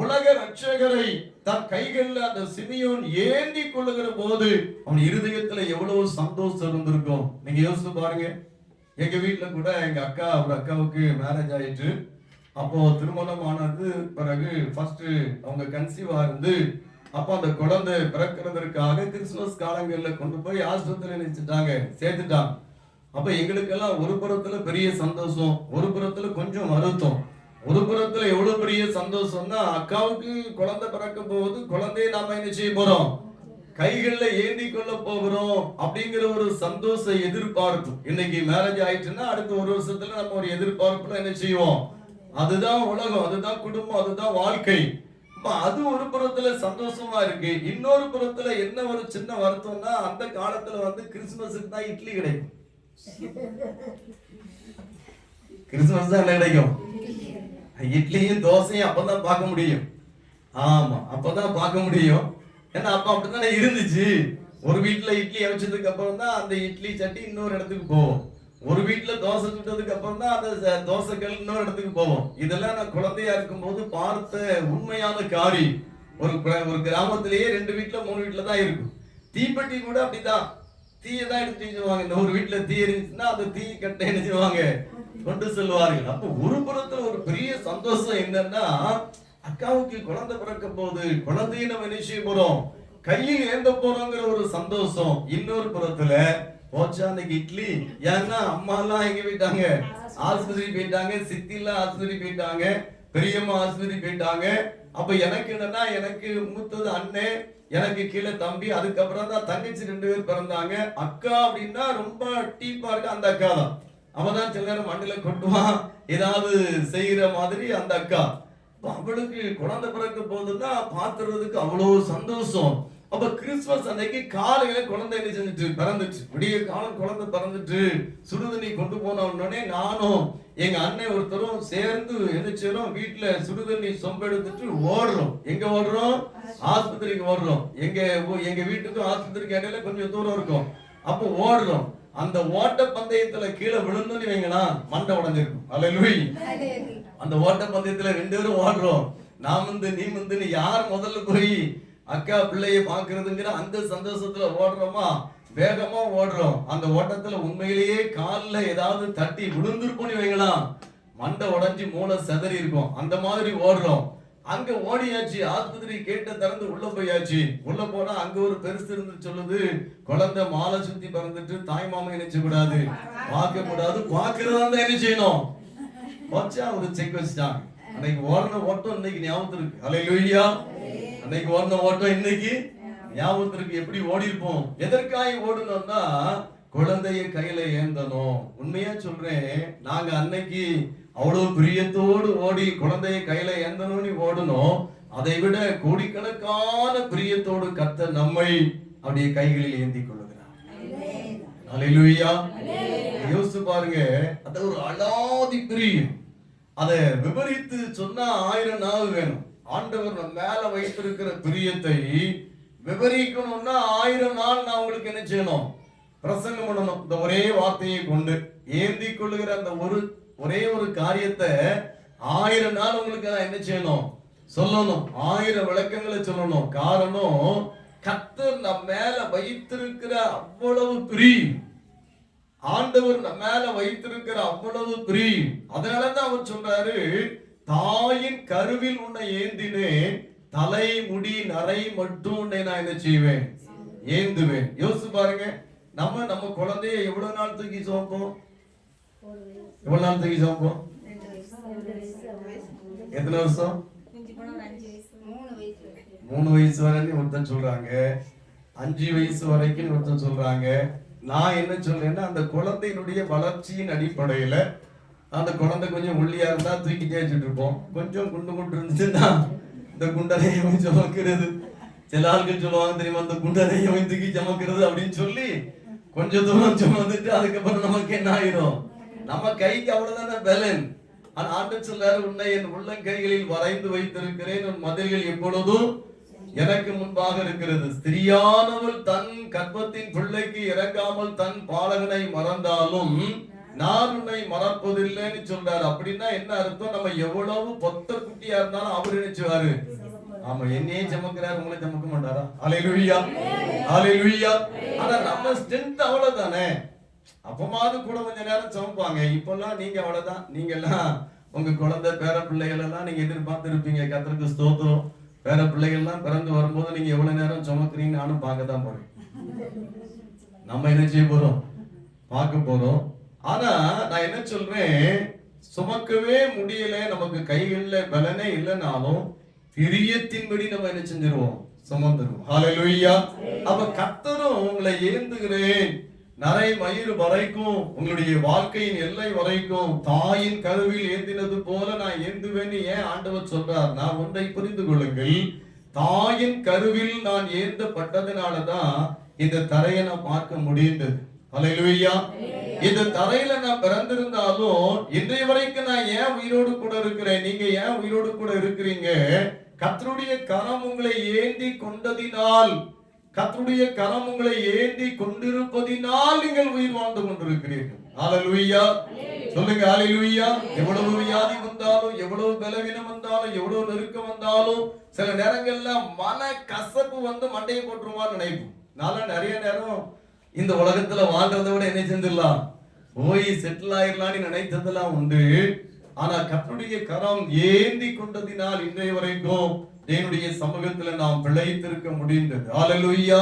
உலக இரட்சகரை தன் கைகளில் அந்த சிமியோன் ஏந்தி கொள்ளுகிற போது அவன் இருதயத்துல எவ்வளவு சந்தோஷம் இருந்திருக்கும். நீங்க யோசிச்சு பாருங்க. எங்க வீட்டுல கூட எங்க ஒரு அக்காவுக்கு மேரேஜ் ஆயிட்டு, அப்போ திருமணம் ஆனது பிறகு ஃபர்ஸ்ட் அவங்க கன்சீவா இருந்து அப்ப அந்த குழந்தை பிறக்கிறதற்காக கிறிஸ்துமஸ் காலங்கள்ல கொண்டு போய் ஆஸ்பத்திரியில சேர்த்துட்டாங்க. அப்ப எங்களுக்கெல்லாம் ஒரு புறத்துல பெரிய சந்தோஷம், ஒரு புறத்துல கொஞ்சம் வருத்தம். ஒரு புறத்துல எவ்வளவு பெரிய சந்தோஷம்னா, அக்காவுக்கு குழந்தை பிறக்க போகுது, குழந்தையை நாம என்ன செய்ய போறோம்? கைகள்ல ஏந்தி கொள்ள போகிறோம் அப்படிங்கிற ஒரு சந்தோஷ எதிர்பார்ப்பு. இன்னைக்கு மேரேஜ் ஆயிடுச்சுன்னா அடுத்த ஒரு வருஷத்துல நம்ம ஒரு எதிர்பார்ப்புல என்ன செய்வோம்? அதுதான் உலகம், அதுதான் குடும்பம், அதுதான் வாழ்க்கை. அது ஒரு புறத்துல சந்தோஷமா இருக்கு. இன்னொரு புறத்துல என்ன ஒரு சின்ன வருத்தம்னா, அந்த காலத்துல வந்து கிறிஸ்துமஸுக்கு தான் இட்லி கிடைக்கும். கிறிஸ்துமஸ் தான் என்ன கிடைக்கும்? இட்லியும் தோசையும் அப்பதான் பார்க்க முடியும். ஆமா, அப்பதான் பார்க்க முடியும். ஏன்னா அப்ப அப்படித்தானே இருந்துச்சு. ஒரு வீட்டுல இட்லி அமைச்சதுக்கு அப்புறம் தான் அந்த இட்லி சட்டி இன்னொரு இடத்துக்கு போவோம். ஒரு வீட்டுல தோசை சுட்டதுக்கு அப்புறம் தான் அந்த தோசைகள் இன்னொரு இடத்துக்கு போவோம். இதெல்லாம் நான் குழந்தையா இருக்கும் போது பார்த்த உண்மையான காரியம். ஒரு கிராமத்திலேயே 2 வீட்டுல 3 வீட்டுல தான் இருக்கும். தீப்பெட்டி கூட அப்படிதான், தீயை தான் எடுத்து செய்வாங்க. இந்த ஒரு வீட்டுல தீ இருந்துச்சுன்னா அந்த தீ கட்டை என்ன செய்வாங்க? கொண்டு செல்வார்கள். அப்ப ஒரு புறத்துல ஒரு பெரிய சந்தோஷம் என்னன்னா, அக்காவுக்கு குழந்தை பிறக்க போது, குழந்தையை நம்ம என்ன செய்ய போறோம்? கையில் ஏந்த போறோங்கிற ஒரு சந்தோஷம். இன்னொரு புறத்துல போச்சா அன்னைக்கு இட்லி. ஏன்னா அம்மா எல்லாம் எங்க போயிட்டாங்க? ஆஸ்பத்திரி போயிட்டாங்க. சித்தி எல்லாம் ஆஸ்பத்திரி போயிட்டாங்க. பெரியம்மா ஆஸ்பத்திரி போயிட்டாங்க. அப்ப எனக்கு என்னன்னா, எனக்கு மூத்தது அண்ணன், எனக்கு கீழே தம்பி, அதுக்கப்புறம் தான் தங்கச்சி 2 பேர் பிறந்தாங்க. அக்கா அப்படின்னா ரொம்ப டீப்பா இருக்கு அந்த அக்கா தான். அவதான் சில நேரம் மண்ணில கொட்டுவான், ஏதாவது செய்யற மாதிரி அந்த அக்கா. அவளுக்கு குழந்தை பிறக்க போதுன்னா பாத்துறதுக்கு அவ்வளவு சந்தோஷம். அப்ப கிறிஸ்துமஸ் அன்னைக்கு காலையில குழந்தை என்ன செஞ்சுட்டு பிறந்துச்சு. விடிய காலம் குழந்தை பிறந்துட்டு சுடுதண்ணி கொண்டு போன உடனே நானும் எங்க அண்ணன் ஒருத்தரும் சேர்ந்து என்ன செய்யறோம்? வீட்டுல சுடுதண்ணி சொம்ப எடுத்துட்டு ஓடுறோம். எங்க ஓடுறோம்? ஆஸ்பத்திரிக்கு ஓடுறோம். எங்க வீட்டுக்கும் ஆஸ்பத்திரிக்கு இடையில கொஞ்சம் தூரம் இருக்கும். அப்போ ஓடுறோம். அந்த ஓட்ட பந்தயத்துல கீழே விழுந்துன்னு வைங்களா, மண்டை உடஞ்சிருக்கும். அல்லேலூயா. அந்த ஓட்ட பந்தயத்துல 2 பேரும் ஓடுறோம். நான் வந்து நீ வந்து யார் முதல்ல போய் அக்கா பிள்ளைய பாக்குறதுங்கிற அந்த சந்தோஷத்துல ஓடுறோமா, வேகமா ஓடுறோம். அந்த ஓட்டத்துல உண்மையிலேயே கால்ல ஏதாவது தட்டி விழுந்திருப்போம்னு வைங்களா, மண்டை உடைஞ்சு மூளை செதறி இருக்கும். அந்த மாதிரி ஓடுறோம். அங்க ஓடியாச்சு. ஆஸ்பத்திரி கேட்ட திறந்து உள்ள போயாச்சு. உள்ள போனா அங்க ஒரு பெருசு இருந்து சொல்லுது, குழந்தை மாலை சுத்தி பறந்துட்டு தாய் மாமா நினைச்ச கூடாது, பார்க்க கூடாது, பார்க்கறதா இருந்தா என்ன செய்யணும்? வச்சா ஒரு செக் வச்சுட்டாங்க. அன்னைக்கு ஓடின ஓட்டம் இன்னைக்கு ஞாபகத்து இருக்கு. அல்லேலூயா. அன்னைக்கு ஓடின ஓட்டம் இன்னைக்கு ஞாபகத்து இருக்கு. எப்படி ஓடி இருப்போம்? எதற்காக ஓடணும்னா, குழந்தைய கையில ஏந்தணும். உண்மையா சொல்றேன், நாங்க அன்னைக்கு அவ்வளவு பிரியத்தோடு ஓடி குழந்தைய கையில ஏந்தணும்னு ஓடணும். அதை விட கோடிக்கணக்கான பிரியத்தோடு கர்த்தர் நம்மை அப்படியே கைகளில் ஏந்தி கொள்ளுகிறார். அல்லேலூயா. யோசிச்சு பாருங்க, அது ஒரு அலாதி பிரியம். அதை விவரித்து சொன்னா 1000 நாள் வேணும். ஆண்டவர் நம்ம மேல வைத்திருக்கிற பிரியத்தை விவரிக்கணும்னா 1000 நாள் நான் உங்களுக்கு என்ன செய்யணும்? பிரசங்கம் பண்ணணும். இந்த ஒரே வார்த்தையை கொண்டு ஏந்தி கொள்ளுகிற அந்த ஒரே ஒரு காரியத்தை 1000 நாள் உங்களுக்கு நான் என்ன செய்யணும்? சொல்லணும், 1000 விளக்கங்களை சொல்லணும். காரணம், கர்த்தர் நம்ம மேல வைத்திருக்கிற அவ்வளவு பிரியம், ஆண்டவர் நம்ம மேல வைத்திருக்கிற அவ்வளவு பிரியம். அதனாலதான் அவர் சொல்றாரு, தாயின் கருவில் உன்னை ஏந்தினேன், தலை முடி நரை மட்டும் உன்னை நான் என்ன செய்வேன், ஏந்துவேன். யோசிச்சு பாருங்க, நம்ம குழந்தைய எவ்வளவு நாள் தூக்கி சுமப்போம்? எவ்வளவு நாள் தூக்கி சுமப்போம்? எத்தனை வருஷம்? 3 வயசு வரைக்கும் ஒருத்தன் சொல்றாங்க, 5 வயசு வரைக்கும் ஒருத்தன் சொல்றாங்க. நான் என்ன சொல்றேன்னா, அந்த குழந்தையினுடைய வளர்ச்சியின் அடிப்படையில அந்த குழந்தை கொஞ்சம் ஒல்லியா இருந்தா தூக்கி தேய்ச்சிட்டு இருப்போம். கொஞ்சம் குண்டு இருந்துச்சுன்னா இந்த குண்டனையும் சுமக்கிறது. சில ஆட்கள் சொல்லுவாங்க தெரியுமா, அந்த குண்டனையும் தூக்கி சுமக்கிறது அப்படின்னு சொல்லி கொஞ்சம் தூரம் சுமந்துட்டு அதுக்கப்புறம் நமக்கு என்ன ஆயிரும், நம்ம கைக்கு அவ்வளவுதானே பலன். ஆனா ஆண்டவர் சொல்றாரு, உன்னை என் உள்ளங்கைகளில் வரைந்து வைத்திருக்கிறேன், உன் மதில்கள் எப்பொழுதும் எனக்கு முன்பாக இருக்கிறது. ஸ்திரியானவள் தன் கர்ப்பத்தின் பிள்ளைக்கு இறங்காமல் தன் பாலகனை மறந்தாலும் நான் உன்னை மறப்பதில்லைன்னு சொல்றாரு. அப்படின்னா என்ன அர்த்தம்? நம்ம எவ்வளவு பொத்த குட்டியா இருந்தாலும் அவர் நினைச்சுவாரு, ஆமா என்னையே சமக்கிறாரு, உங்களை சமக்க மாட்டாரா? ஹல்லேலூயா, ஹல்லேலூயா. ஆனா நம்ம ஸ்ட்ரென்த் அவ்வளவுதானே, அப்பமாவது கூட கொஞ்ச நேரம் சமைப்பாங்க. இப்பெல்லாம் நீங்க அவ்வளவுதான், நீங்க எல்லாம் உங்க குழந்தை பேர பிள்ளைகள் எல்லாம் நீங்க எதிர்பார்த்து இருப்பீங்க. கர்த்தருக்கு ஸ்தோத்திரம். பேர பிள்ளைகள் எல்லாம் பிறந்து வரும்போது நீங்க எவ்வளவு நேரம் சுமக்கிறீங்கன்னு நானும் பார்க்கதான் போறேன். நம்ம என்ன செய்ய போறோம், பார்க்க போறோம். ஆனா நான் என்ன சொல்றேன், சுமக்கவே முடியல, நமக்கு கைகள்ல பலனே இல்லைனாலும் பிரியத்தின்படி நம்ம என்ன செஞ்சிருவோம், சுமந்துருவோம். ஹல்லேலூயா. அப்ப கர்த்தரும் உங்களை ஏந்துகிறேன், நரை மயிறு வரைக்கும், உங்களுடைய வாழ்க்கையின் எல்லை வரைக்கும் தாயின் கருவில் ஏந்தினது போல நான் ஏந்துவேன்னு ஏன் ஆண்டவர் சொல்றார்? நான் ஒன்றை புரிந்து கொள்ளுங்கள், தாயின் கருவில் நான் ஏந்தப்பட்டதுனாலதான் இந்த தரையை நான் பார்க்க முடிந்தது. ஹல்லேலூயா. இந்த தரையில நான் பிறந்திருந்தாலும் இன்றைய வரைக்கும் நான் ஏன் உயிரோடு கூட இருக்கிறேன்? நீங்க ஏன் உயிரோடு கூட இருக்கிறீங்க? கர்த்தருடைய கரம் உங்களை ஏந்தி கொண்டதினால், கர்த்தருடைய கரம் உங்களை ஏந்தி கொண்டிருப்பதினால் நீங்கள் உயிர் வாழ்ந்து கொண்டிருக்கிறீர்கள். ஹல்லேலூயா. சொல்லுங்க ஹல்லேலூயா. எவ்வளவு வியாதி வந்தாலும், எவ்வளவு பலவீனம் வந்தாலும், எவ்வளவு நெருக்கம் வந்தாலும், சில நேரங்கள்ல மன கசப்பு வந்து மண்டையை போட்டுருவான்னு நினைப்போம். நான் நிறைய நேரம் இந்த உலகத்துல வாழ்றதை விட என்ன செஞ்சிடலாம், போய் செட்டில் ஆயிடலான்னு நினைத்ததெல்லாம் உண்டு. ஆனா கர்த்தருடைய கரம் ஏந்தி கொண்டதினால் இன்றைய வரைக்கும் என்னுடைய சமூகத்துல நாம் பிழைத்திருக்க முடிந்தது. ஹல்லேலூயா.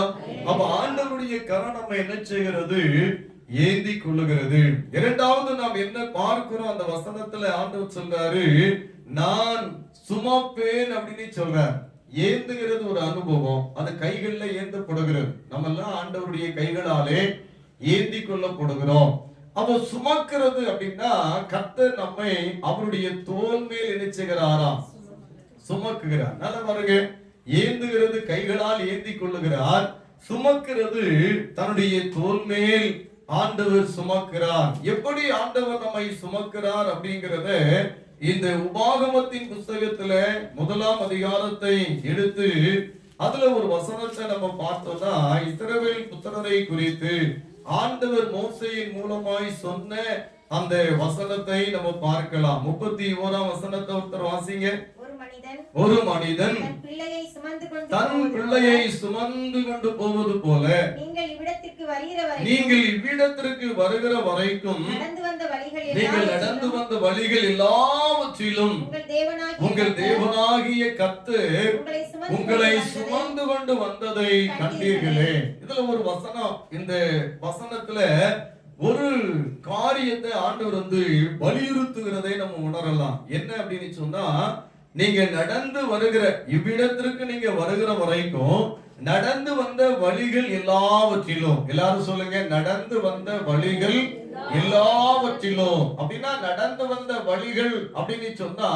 அப்ப ஆண்டவருடைய கரம் நம்ம என்ன செய்கிறது, ஏந்தி கொள்ளுகிறது. இரண்டாவது நாம் என்ன பார்க்கிறோம், அந்த வசனத்துல ஆண்டவர் சொல்றாரு, நான் சுமப்பேன் அப்படின்னு சொல்றார். ஏந்துகிறது ஒரு அனுபவம், அது கைகள்ல ஏந்தப்படுகிறது. நம்ம எல்லாம் ஆண்டவருடைய கைகளாலே ஏந்தி கொள்ளப்படுகிறோம். அப்போ சுமக்கிறது அப்படின்னா கர்த்தர் நம்மை அவருடைய தோள் மேல் இணைச்சுகிறாராம், சுமக்குகிறார். நல்ல பாருங்க, ஏந்துகிறது கைகளால் ஏந்தி கொள்ளுகிறார், சுமக்கிறது தன்னுடைய தோள் மேல் ஆண்டவர் சுமக்கிறார். எப்படி ஆண்டவர் நம்மை சுமக்கிறார் அப்படிங்கறத இந்த உபாகமத்தின் புஸ்தகத்துல 1ஆம் அதிகாரத்தை எடுத்து அதுல ஒரு வசனத்தை நம்ம பார்த்தோம்னா, இஸ்ரவேல் புத்திரரை குறித்து ஆண்டவர் மோசேயின் மூலமாய் சொன்ன அந்த வசனத்தை நம்ம பார்க்கலாம். 31ஆம் வசனத்தை ஒருத்தர் வாசிங்க. ஒரு மனிதன் தன் பிள்ளையை சுமந்து கொண்டு போவது போல நீங்கள் இவ்விடத்திற்கு வருகிற வரைக்கும் நீங்கள் நடந்து வந்த வழிகள் எல்லாவற்றிலும் உங்கள் தேவனாகிய கர்த்தர் உங்களை சுமந்து கொண்டு வந்ததை கண்டீர்களே. இதுல ஒரு வசனம், இந்த வசனத்துல ஒரு காரியத்தை ஆண்டவர் வந்து வலியுறுத்துகிறதை நம்ம உணரலாம். என்ன அப்படின்னு சொன்னா, நீங்க நடந்து வருகிற இவ்விடத்திற்கு நீங்க வருகிற வரைக்கும் நடந்து வந்த வழிகள் எல்லாவற்றிலும், எல்லாரும் சொல்லுங்க, நடந்து வந்த வழிகள் எல்லாவற்றிலும். அப்படின்னா நடந்து வந்த வழிகள் அப்படின்னு சொன்னா,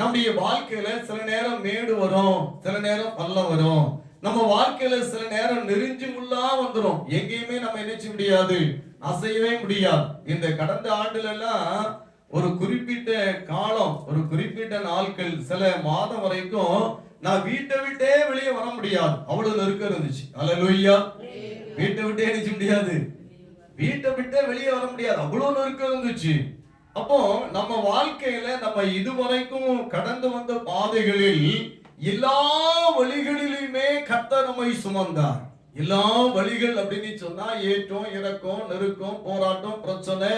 நம்முடைய வாழ்க்கையில சில நேரம் மேடு வரும், சில நேரம் பள்ளம் வரும். நம்ம வாழ்க்கையில சில நேரம் நெறிஞ்சு முள்ளா வந்துடும், எங்கேயுமே நம்ம நினைச்ச முடியாது, அசையவே முடியாது. இந்த கடந்த ஆண்டுல எல்லாம் ஒரு குறிப்பிட்ட காலம், ஒரு குறிப்பிட்ட நாட்கள், சில மாதம் வரைக்கும் நான் வீட்டை விட்டே வெளியே வர முடியாது, அவ்வளவு நெருக்கம் இருந்துச்சு. ஹல்லேலூயா. வீட்டை விட்டே நினைச்ச முடியாது, வீட்டை விட்டே வெளியே வர முடியாது, அவ்வளவு நெருக்கம் இருந்துச்சு. அப்போ நம்ம வாழ்க்கையில நம்ம இதுவரைக்கும் கடந்து வந்த பாதைகளில் எல்லா வழிகளிலுமே கர்த்தர் நம்மை சுமந்தார். எல்லா வழிகள் அப்படின்னு சொன்னா ஏற்றம், இறக்கம், நெருக்கம், போராட்டம், பிரச்சனை,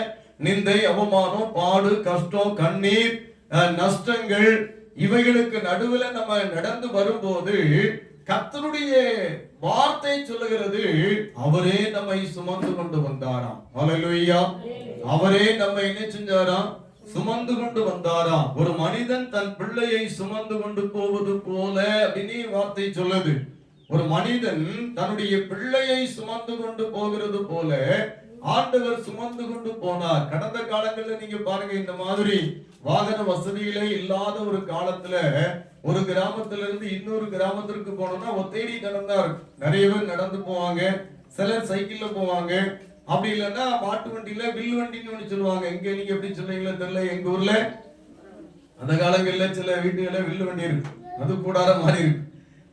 நிந்தை, அவமானம், பாடு, கஷ்டம், கண்ணீர், நஷ்டங்கள், இவைகளுக்கு நடுவுல நம்ம நடந்து வரும்போது கர்த்தருடைய வார்த்தை சொல்லுகிறது, அவரே நம்மை சுமந்து கொண்டு வந்தாராம். ஹல்லேலூயா. அவரே நம்மை என்ன செஞ்சாராம்? சுமந்து கொண்டு வந்தாராம். ஒரு மனிதன் தன் பிள்ளையை சுமந்து கொண்டு போவது போல அப்படின்னு வார்த்தை சொல்லுது. ஒரு மனிதன் தன்னுடைய பிள்ளையை சுமந்து கொண்டு போகிறது போல ஆண்டவர் சுமந்து கொண்டு போனார். கடந்த காலங்களில் நீங்க பாருங்க, இந்த மாதிரி வாகன வசதிகளே இல்லாத ஒரு காலத்துல ஒரு கிராமத்திலிருந்து இன்னொரு கிராமத்திற்கு போனோம்னா ஒத்தேடி நடந்தார். நிறைய பேர் நடந்து போவாங்க, சிலர் சைக்கிள்ல போவாங்க, அப்படி இல்லைன்னா மாட்டு வண்டியில வில் வண்டின்னு ஒண்ணு சொல்லுவாங்க. இங்க நீங்க எப்படி சொல்றீங்களோ தெரியல, எங்க ஊர்ல அந்த காலங்கள்ல சில வீட்டுகள வில்லு வண்டி இருக்கு, அது கூடார மாதிரி இருக்கு,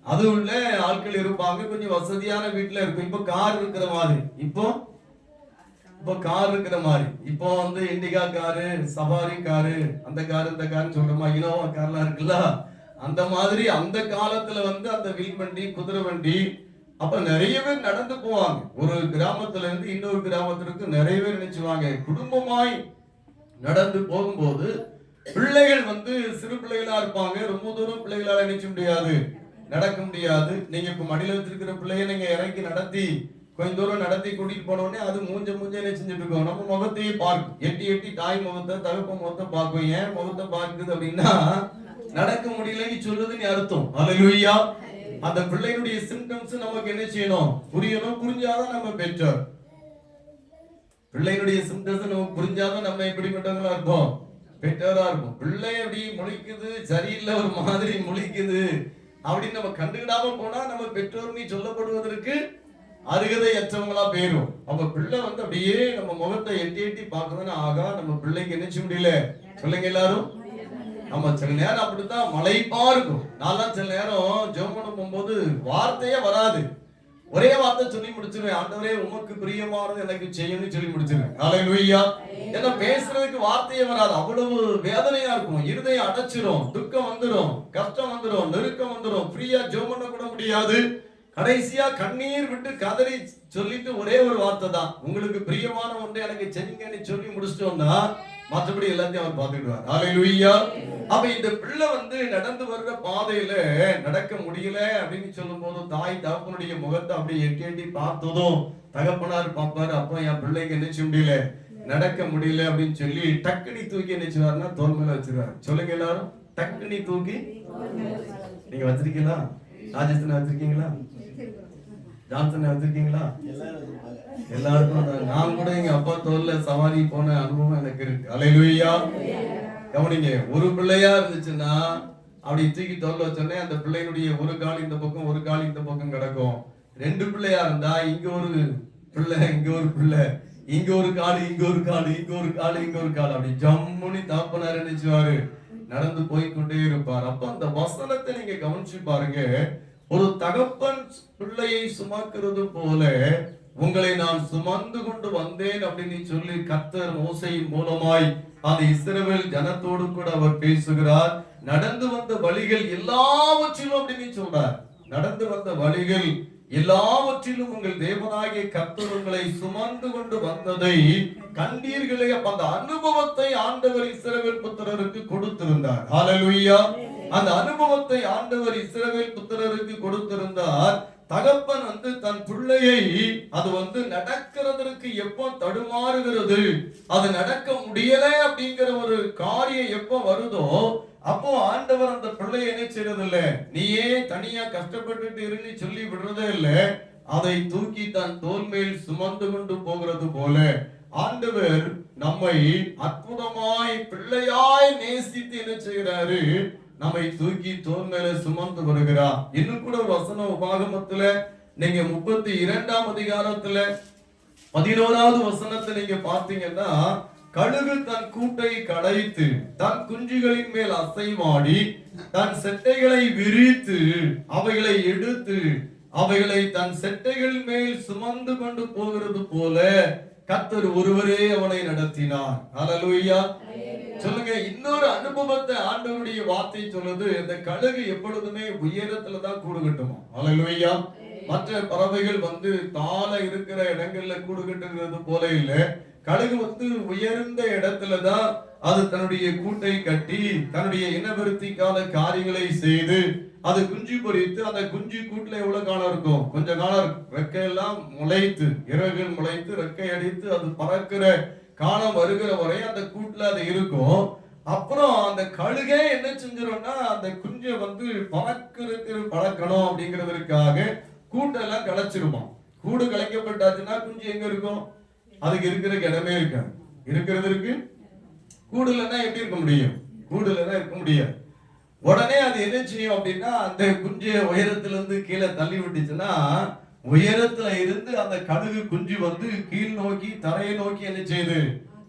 அது உள்ள ஆட்கள் இருப்பாங்க. கொஞ்சம் வசதியான வீட்டுல இருக்கும். இப்போ கார் இருக்கிற மாதிரி, இப்போ கார் இருக்கிற மாதிரி, இப்போ வந்து இண்டிகா காரு, சஃபாரி காரு, அந்த காரு இந்த காருன்னு சொல்றோமா, இனோவா கார்லாம் இருக்குல்ல, அந்த மாதிரி அந்த காலத்துல வந்து அந்த வில் வண்டி, குதிரை வண்டி, அப்ப நிறைய பேர் நடந்து போவாங்க. ஒரு கிராமத்துல இருந்து இன்னொரு கிராமத்திற்கு நிறைய பேர் நினைச்சுவாங்க. குடும்பமாய் நடந்து போகும்போது பிள்ளைகள் வந்து சிறு பிள்ளைகளா இருப்பாங்க. ரொம்ப தூரம் பிள்ளைகளால நினைச்ச முடியாது, நடக்க முடியாது. நீங்க இப்ப மடியில வச்சிருக்கிற பிள்ளைய நீங்க இறக்கி நடத்தி கொஞ்ச தூரம் நடத்தி கூட்டிட்டு போனோடனே அது மூஞ்ச என்ன செஞ்சுட்டு இருக்கோம், நம்ம முகத்தையே பார்க்கும். எட்டி எட்டி தாய் முகத்தை, தகப்ப முகத்தை பார்க்கும். ஏன் முகத்தை பார்க்குது அப்படின்னா நடக்க முடியலன்னு சொல்லுதுன்னு அர்த்தம். ஹல்லேலூயா. அந்த பிள்ளைகளுடைய சிம்டம்ஸ் நமக்கு என்ன செய்யணும், புரியணும். புரிஞ்சாதான் நம்ம பெற்றோர். பிள்ளைகளுடைய சிம்டம்ஸ் நமக்கு புரிஞ்சாதான் நம்ம எப்படிப்பட்டவங்களா இருப்போம், பெற்றோரா இருக்கும். பிள்ளை அப்படி முழிக்குது, சரியில்லை, ஒரு மாதிரி முழிக்குது அப்படின்னு நம்ம கண்டுக்கிடாம போனா நம்ம பெற்றோர்னு சொல்லப்படுவதற்கு அருகதையற்றவங்களா போயிரும். அப்ப பிள்ளை வந்து அப்படியே நம்ம முகத்தை எட்டி எட்டி பார்க்கணும்னு, ஆகா நம்ம பிள்ளைக்கு நினைச்ச முடியல. சொல்லுங்க எல்லாரும். நம்ம சில நேரம் அப்படித்தான் மலைப்பா இருக்கும். நான் சில நேரம் ஜெபம் பண்ண போகும்போது வார்த்தையே வராது, ஒரே வார்த்தை சொல்லி முடிச்சிருவேன், ஆண்டவரே உமக்கு பிரியமானது எனக்கு செய்யணும்னு சொல்லி முடிச்சிருவேன். ஹல்லேலூயா. ஏன்னா பேசுறதுக்கு வார்த்தையே வராது, அவ்வளவு வேதனையா இருக்கும். இருதயம் அடைச்சிரும், துக்கம் வந்துடும், கஷ்டம் வந்துடும், நெருக்கம் வந்துடும், ஃப்ரீயா ஜெபம் பண்ண கூட முடியாது. கடைசியா கண்ணீர் விட்டு கதறி சொல்லிட்டு ஒரே ஒரு வார்த்தை தான், உங்களுக்கு பிரியமான ஒன்றை எனக்கு செய்யுங்கன்னு சொல்லி முடிச்சிட்டோம்னா மற்றபடி எல்லாத்தையும் அவர் பார்த்துக்கிடுவார். ஹல்லேலூயா. அப்ப இந்த பிள்ளை வந்து நடந்து வர்ற பாதையில நடக்க முடியல அப்படின்னு சொல்லும் போது தாய் தகப்பனுடைய முகத்தை அப்படி எட்டி எட்டி பார்த்ததும் தகப்பனார் பார்ப்பாரு, அப்போ என் பிள்ளைக்கு என்ன செய்ய முடியல, நடக்க முடியல அப்படின்னு சொல்லி டக்குனி தூக்கி என்ன செய்வாருன்னா தோல் மேல வச்சிருவாரு. சொல்லுங்க எல்லாரும், டக்குனி தூக்கி. நீங்க வச்சிருக்கீங்களா? ராஜஸ்தான வச்சிருக்கீங்களா? ஜான்சன் வச்சிருக்கீங்களா? எல்லாருக்கும். நான் கூட எங்க அப்பா தோல்ல சவாரி போன அனுபவம் எனக்கு இருக்கு. ஹல்லேலூயா. கவனிங்க, ஒரு பிள்ளையா இருந்துச்சுன்னா அப்படி தூக்கி தோல்ல வச்சோன்னே அந்த பிள்ளையினுடைய ஒரு கால் இந்த பக்கம், ஒரு கால் இந்த பக்கம் கிடக்கும். ரெண்டு பிள்ளையா இருந்தா இங்க ஒரு பிள்ளை, இங்க ஒரு பிள்ளை, இங்க ஒரு கால், இங்க ஒரு கால், இங்க ஒரு கால், இங்க ஒரு கால், அப்படி ஜம்முனி தாப்பனார் நினைச்சுவாரு, நடந்து போய்கொண்டே இருப்பார். அப்ப அந்த வசனத்தை நீங்க கவனிச்சு பாருங்க. ஒரு தகப்பன் பிள்ளையை சுமக்கிறது போல உங்களை நான் சுமந்து கொண்டு வந்தேன் அப்படின்னு சொல்லி கர்த்தர் மோசையின் மூலமாய் அந்த இஸ்ரவேல் ஜனத்தோடு கூட அவர் பேசுகிறார். நடந்து வந்த வழிகள் எல்லாவற்றிலும் அப்படின்னு சொல்றார். நடந்து வந்த வழிகள் எல்லாவற்றிலும் உங்கள் தேவனாகிய கர்த்தர் உங்களை சுமந்து கொண்டு வந்ததை கண்டீர்களே. அப்ப அந்த அனுபவத்தை ஆண்டவர் இஸ்ரவேல் புத்திரருக்கு கொடுத்திருந்தார். ஹல்லேலூயா. அந்த அனுபவத்தை ஆண்டவர் இஸ்ரவேல் புத்திரருக்கு கொடுத்திருந்தார். தகப்பன் வந்து தன் பிள்ளையை அது வந்து நடக்கிறதற்கு எப்போ தடுமாறுகிறது, அது நடக்க முடியல அப்படிங்கிற ஒரு காரியம் எப்போ வருதோ அப்போ ஆண்டவர் அந்த பிள்ளையை என்ன செய்யறது இல்ல, நீயே தனியா கஷ்டப்பட்டுட்டு இருந்து சொல்லி விடுறதே இல்ல, அதை தூக்கி தன் தோல் மேல் சுமந்து கொண்டு போகிறது போல ஆண்டவர் நம்மை அற்புதமாய் பிள்ளையாய் நேசித்து என்ன செய்கிறாரு, நம்மை தூக்கி தோல் மேல சுமந்து வருகிறார். இன்னும் கூட ஒரு வசனம் உபாகமத்துல நீங்க 32ஆம் அதிகாரத்துல 11வது வசனத்தை நீங்க பார்த்தீங்கன்னா, கழுகு தன் கூட்டை களைத்து தன் குஞ்சுகளின் மேல் அசைவாடி தன் செட்டைகளை விரித்து அவைகளை எடுத்து அவைகளை தன் செட்டைகள் மேல் சுமந்து கொண்டு போகிறது போல கர்த்தர் ஒருவரே அவனை நடத்தினார். ஹல்லேலூயா. சொல்லுங்க. இன்னொரு அனுபவத்தை ஆண்டவருடைய வார்த்தை சொல்லுது, இந்த கழுகு எப்பொழுதுமே உயரத்துல தான் கூடு கட்டுமா. ஹல்லேலூயா. மற்ற பறவைகள் வந்து தாழ இருக்கிற இடங்கள்ல கூடு கட்டுகிறது போல இல்ல, கழுகு வந்து உயர்ந்த இடத்துல தான் அது தன்னுடைய கூட்டை கட்டி தன்னுடைய இனவிருத்திக்கான காரியங்களை செய்து அது குஞ்சு பொரித்து, அந்த குஞ்சு கூட்டுல எவ்வளவு காலம் இருக்கும்? கொஞ்சம் காலம் இருக்கும். ரெக்கையெல்லாம் முளைத்து, இறகுகள் முளைத்து, ரெக்கை அடித்து அது பறக்கிற காலம் வருகிற வரை அந்த கூட்டுல அது இருக்கும். அப்புறம் அந்த கழுகே என்ன செஞ்சிரும்னா, அந்த குஞ்சை வந்து பறக்கிறதுக்கு பழக்கணும் அப்படிங்கிறதுக்காக கூட்டெல்லாம் கலைச்சிருமா. கூடு கலைக்கப்பட்டாச்சுன்னா குஞ்சு எங்க இருக்கும்? அதுக்கு இருக்கிறதுக்கு இடமே இருக்காது. இருக்கிறதுக்கு கூடு இல்லைன்னா எப்படி இருக்க முடியும்? கூடு இல்லைன்னா இருக்க முடியாது. உடனே அது என்ன செய்யும் அப்படின்னா, அந்த குஞ்சை உயரத்துல இருந்து கீழே தள்ளி விட்டுச்சுன்னா, உயரத்துல இருந்து அந்த கழுகு குஞ்சு வந்து கீழ் நோக்கி தரையை நோக்கி என்ன செய்யுது?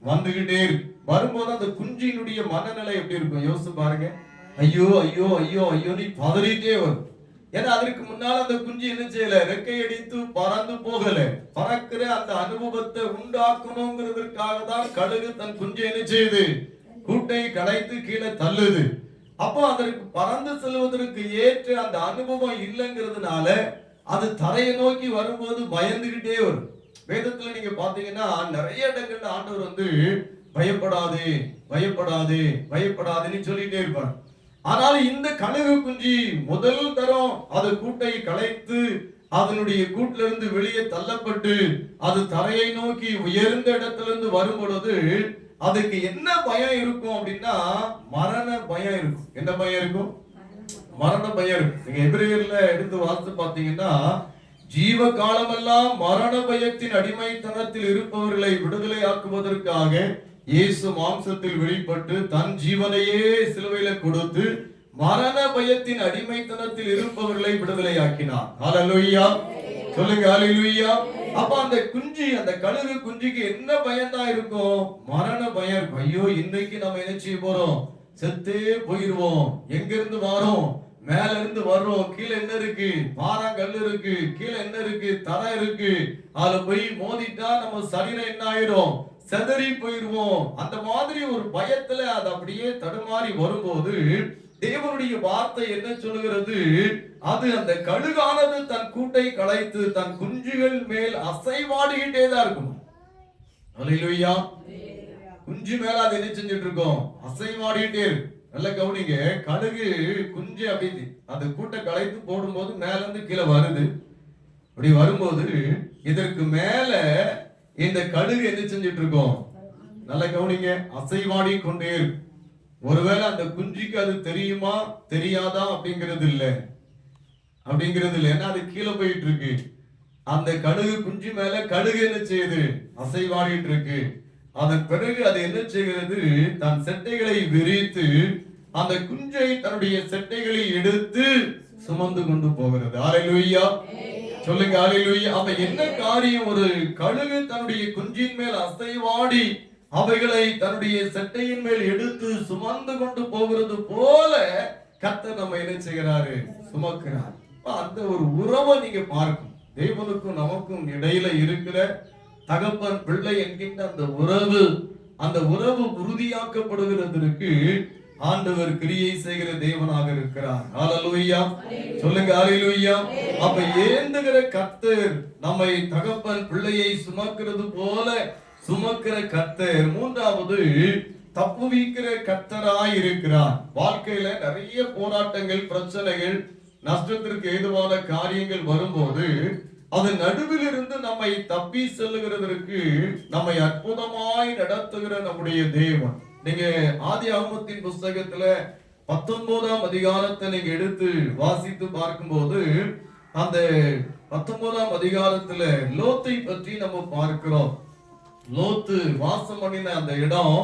வந்துகிட்டே இருக்கு. வரும்போது அந்த குஞ்சினுடைய மனநிலை எப்படி இருக்கும் யோசிச்சு பாருங்க. ஐயோ ஐயோ ஐயோ ஐயோ நீ பதறிட்டே வரும். ஏன்னா அதற்கு முன்னால அந்த குஞ்சு என்ன செய்யல? ரெக்கை அடித்து பறந்து போகல. பறக்கிற அந்த அனுபவத்தை உண்டாக்கணுங்கிறதுக்காக தான் கழுகு தன் குஞ்சை என்ன செய்யுது? கூட்டை கலைத்து கீழே தள்ளுது. அப்போ அதற்கு பறந்து செல்வதற்கு ஏற்ற அந்த அனுபவம் இல்லைங்கிறதுனால அது தரையை நோக்கி வரும்போது பயந்துகிட்டே வரும். வேதத்துல நீங்க பாத்தீங்கன்னா நிறைய இடங்கள்ல ஆண்டவர் வந்து பயப்படாதே பயப்படாதே பயப்படாதேன்னு சொல்லிட்டே இருப்பார். ஆனால் இந்த கழுகு குஞ்சி முதல் தரம் அது கூட்டை கலைத்து அதனுடைய கூட்டில இருந்து வெளியே தள்ளப்பட்டு அது தரையை நோக்கி உயர்ந்த இடத்துல இருந்து வரும் பொழுது அதுக்கு என்ன பயம் இருக்கும் அப்படின்னா, மரண பயம் இருக்கும். என்ன பயம் இருக்கும்? மரண பயம் இருக்கும். நீங்க எபிரேயர்ல எடுத்து வாசித்து பாத்தீங்கன்னா, ஜீவ காலமெல்லாம் மரண பயத்தின் அடிமைத்தனத்தில் இருப்பவர்களை விடுதலை ஆக்குவதற்காக இயேசு மாம்சத்தில் வெளிப்பட்டு தன் ஜீவனையே சிலுவையில கொடுத்து மரண பயத்தின் அடிமைத்தனத்தில் இருப்பவர்களை விடுதலை ஆக்கினார். ஹல்லேலூயா. சொல்லுங்க ஹல்லேலூயா. அப்ப அந்த குஞ்சு, அந்த கழுகு குஞ்சுக்கு என்ன பயம்தான் இருக்கும்? மரண பயம் இருக்கும். ஐயோ இன்னைக்கு நம்ம என்ன செய்ய போறோம்? செத்தே போயிருவோம். எங்க இருந்து வரோம்? மேல இருந்து வர்றோம். கீழே என்ன இருக்கு? பாறாங்கல் இருக்கு. கீழே என்ன இருக்கு? தரை இருக்கு. அதுல போய் மோதிட்டா நம்ம சரீரம் என்ன ஆயிரும்? செதறி போயிருவோம். அந்த மாதிரி ஒரு பயத்துல அது அப்படியே தடுமாறி வரும்போது தேவனுடைய வார்த்தை என்ன சொல்லுகிறது? அது அந்த கழுகானது தன் கூட்டை கலைத்து தன் குஞ்சுகள் மேல் அசைவாடிக்கிட்டே தான் இருக்கும். ஹல்லேலூயா. குஞ்சு மேல அது என்ன செஞ்சுட்டு இருக்கோம்? அசைவாடிக்கிட்டே இருக்கு. நல்ல கவனிங்க. கழுகு குஞ்சு அப்படி அந்த கூட்டை கலைத்து போடும்போது மேல இருந்து கீழே வருது. அப்படி வரும்போது இதற்கு மேல இந்த கழுகு என்ன செஞ்சுட்டு இருக்கோம்? நல்ல கவனிங்க. அசைவாடி கொண்டே இருக்கு. ஒருவேளை அந்த குஞ்சுக்கு அது தெரியுமா தெரியாதா அப்படிங்கிறது இல்ல. ஏன்னா அது கீழே போயிட்டு இருக்கு. அந்த கழுகு குஞ்சு மேல கழுகு என்ன செய்யுது? அசைவாடிட்டு இருக்கு. அதன் பிறகு அது என்ன செய்கிறது? தன் செட்டைகளை விரித்து அந்த குஞ்சை தன்னுடைய செட்டைகளை எடுத்து சுமந்து கொண்டு போகிறது. ஹல்லேலூயா. சொல்லுங்க ஹல்லேலூயா. அப்ப என்ன காரியம்? ஒரு கழுகு தன்னுடைய குஞ்சின் மேல் அசைவாடி அவைகளை தன்னுடைய செட்டையின் மேல் எடுத்து சுமந்து கொண்டு போகிறது போல கர்த்தர் நம்ம என்ன செய்கிறாரு? சுமக்கிறார். அந்த ஒரு உறவை நீங்க பார்க்கும். தேவனுக்கும் நமக்கும் இடையில இருக்கிற தகப்பன் பிள்ளை என்கின்ற அந்த உறவு உறுதியாக்கப்படுகிறதற்கு ஆண்டவர் கிரியை செய்கிற தேவனாக இருக்கிறார். ஹல்லேலூயா. சொல்லுங்க ஹல்லேலூயா. அப்ப ஏந்துகிற கர்த்தர் நம்மை தகப்பன் பிள்ளையை சுமக்கிறது போல சுமக்கிற கர்த்தர். மூன்றாவது தப்புவிக்கிற கர்த்தராய் இருக்கிறார். வாழ்க்கையில நிறைய போராட்டங்கள், பிரச்சனைகள், நஷ்டத்திற்கு ஏதுவான காரியங்கள் வரும்போது அது நடுவில் இருந்து நம்மை தப்பி செல்லுகிறதற்கு நம்மை அற்புதமாய் நடத்துகிற நம்முடைய தேவன். நீங்க ஆதியாகமத்தின் புஸ்தகத்துல 19ஆம் அதிகாரத்தை நீங்க எடுத்து வாசித்து பார்க்கும்போது அந்த 19ஆம் அதிகாரத்துல லோத்தை பற்றி நம்ம பார்க்கிறோம். லோத்து வாசம் பண்ணின அந்த இடம்,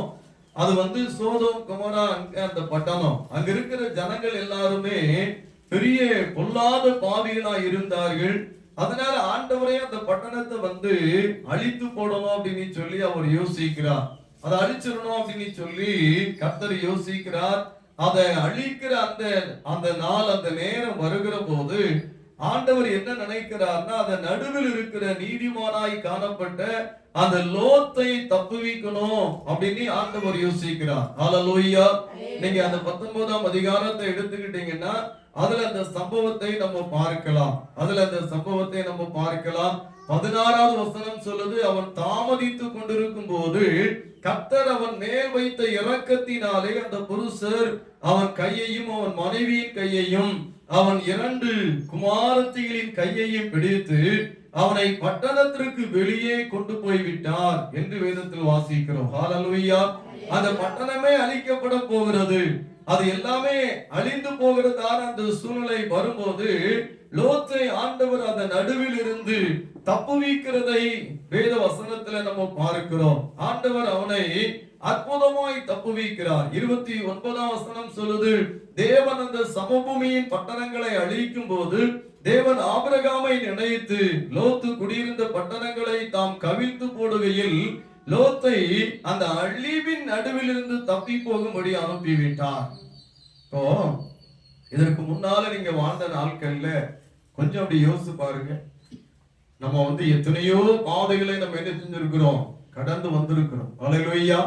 அது வந்து சோதோம் கொமோரா அந்த பட்டணம். அங்க இருக்கிற ஜனங்கள் எல்லாருமே பெரிய பொல்லாத பாவிகளா இருந்தார்கள். அதனால ஆண்டவரே அந்த பட்டணத்தை வந்து அழித்து போடணும் அப்படின்னு சொல்லி அவர் யோசிக்கிறார். அதை அழிச்சிடணும் அப்படின்னு சொல்லி கர்த்தர் யோசிக்கிறார். அதை அழிக்கிற அந்த நாள், அந்த நேரம் வருகிற போது ஆண்டவர் என்ன நினைக்கிறார்னா, அந்த நடுவில் இருக்கிற நீதிமானாய் காணப்பட்ட அந்த லோத்தை தப்புவிக்கணும் அப்படின்னு ஆண்டவர் யோசிக்கிறார். ஹல்லேலூயா. நீங்க அந்த 19ஆம் அதிகாரத்தை எடுத்துக்கிட்டீங்கன்னா அதுல அந்த சம்பவத்தை நம்ம பார்க்கலாம். 16வது வசனம் சொல்லுது, அவன் தாமதித்துக் கொண்டிருக்கும் போது கர்த்தர் அவன் மேல் வைத்த இரக்கத்தினாலே அந்த புருஷர் அவன் கையையும் அவன் மனைவியின் கையையும் அவன் 2 குமாரத்திகளின் கையையும் பிடித்து அவனை பட்டணத்திற்கு வெளியே கொண்டு போய் விட்டார் என்று வேதத்தில் வாசிக்கிறோம். ஹல்லேலூயா. அந்த பட்டணமே அழிக்கப்பட போகிறது, அது எல்லாமே அழிந்து போகிறதான அந்த சூழ்நிலை வரும்போது லோத்தை ஆண்டவர் அந்த நடுவில் இருந்து தப்புவிக்கிறதை வேத வசனத்துல நம்ம பார்க்கிறோம். ஆண்டவர் அவனை அற்புதமாய் தப்புவிக்கிறார். 29ஆம் வசனம் சொல்லுது, தேவன் அந்த சமபூமியின் பட்டணங்களை அழிக்கும் போது தேவன் ஆபிரகாமை நினைத்து லோத்து குடியிருந்த பட்டணங்களை தாம் கவிழ்த்து போடுகையில் லோத்தை அந்த அழிவின் நடுவில் இருந்து தப்பி போகும்படி அனுப்பிவிட்டார். இப்போ இதற்கு முன்னால நீங்க வாழ்ந்த நாட்கள்ல கொஞ்சம் அப்படி யோசிச்சு பாருங்க. நம்ம எத்தனையோ பாதைகளை நம்ம என்ன செஞ்சிருக்கிறோம், கடந்து வந்திருக்கிறோம். ஹல்லேலூயா.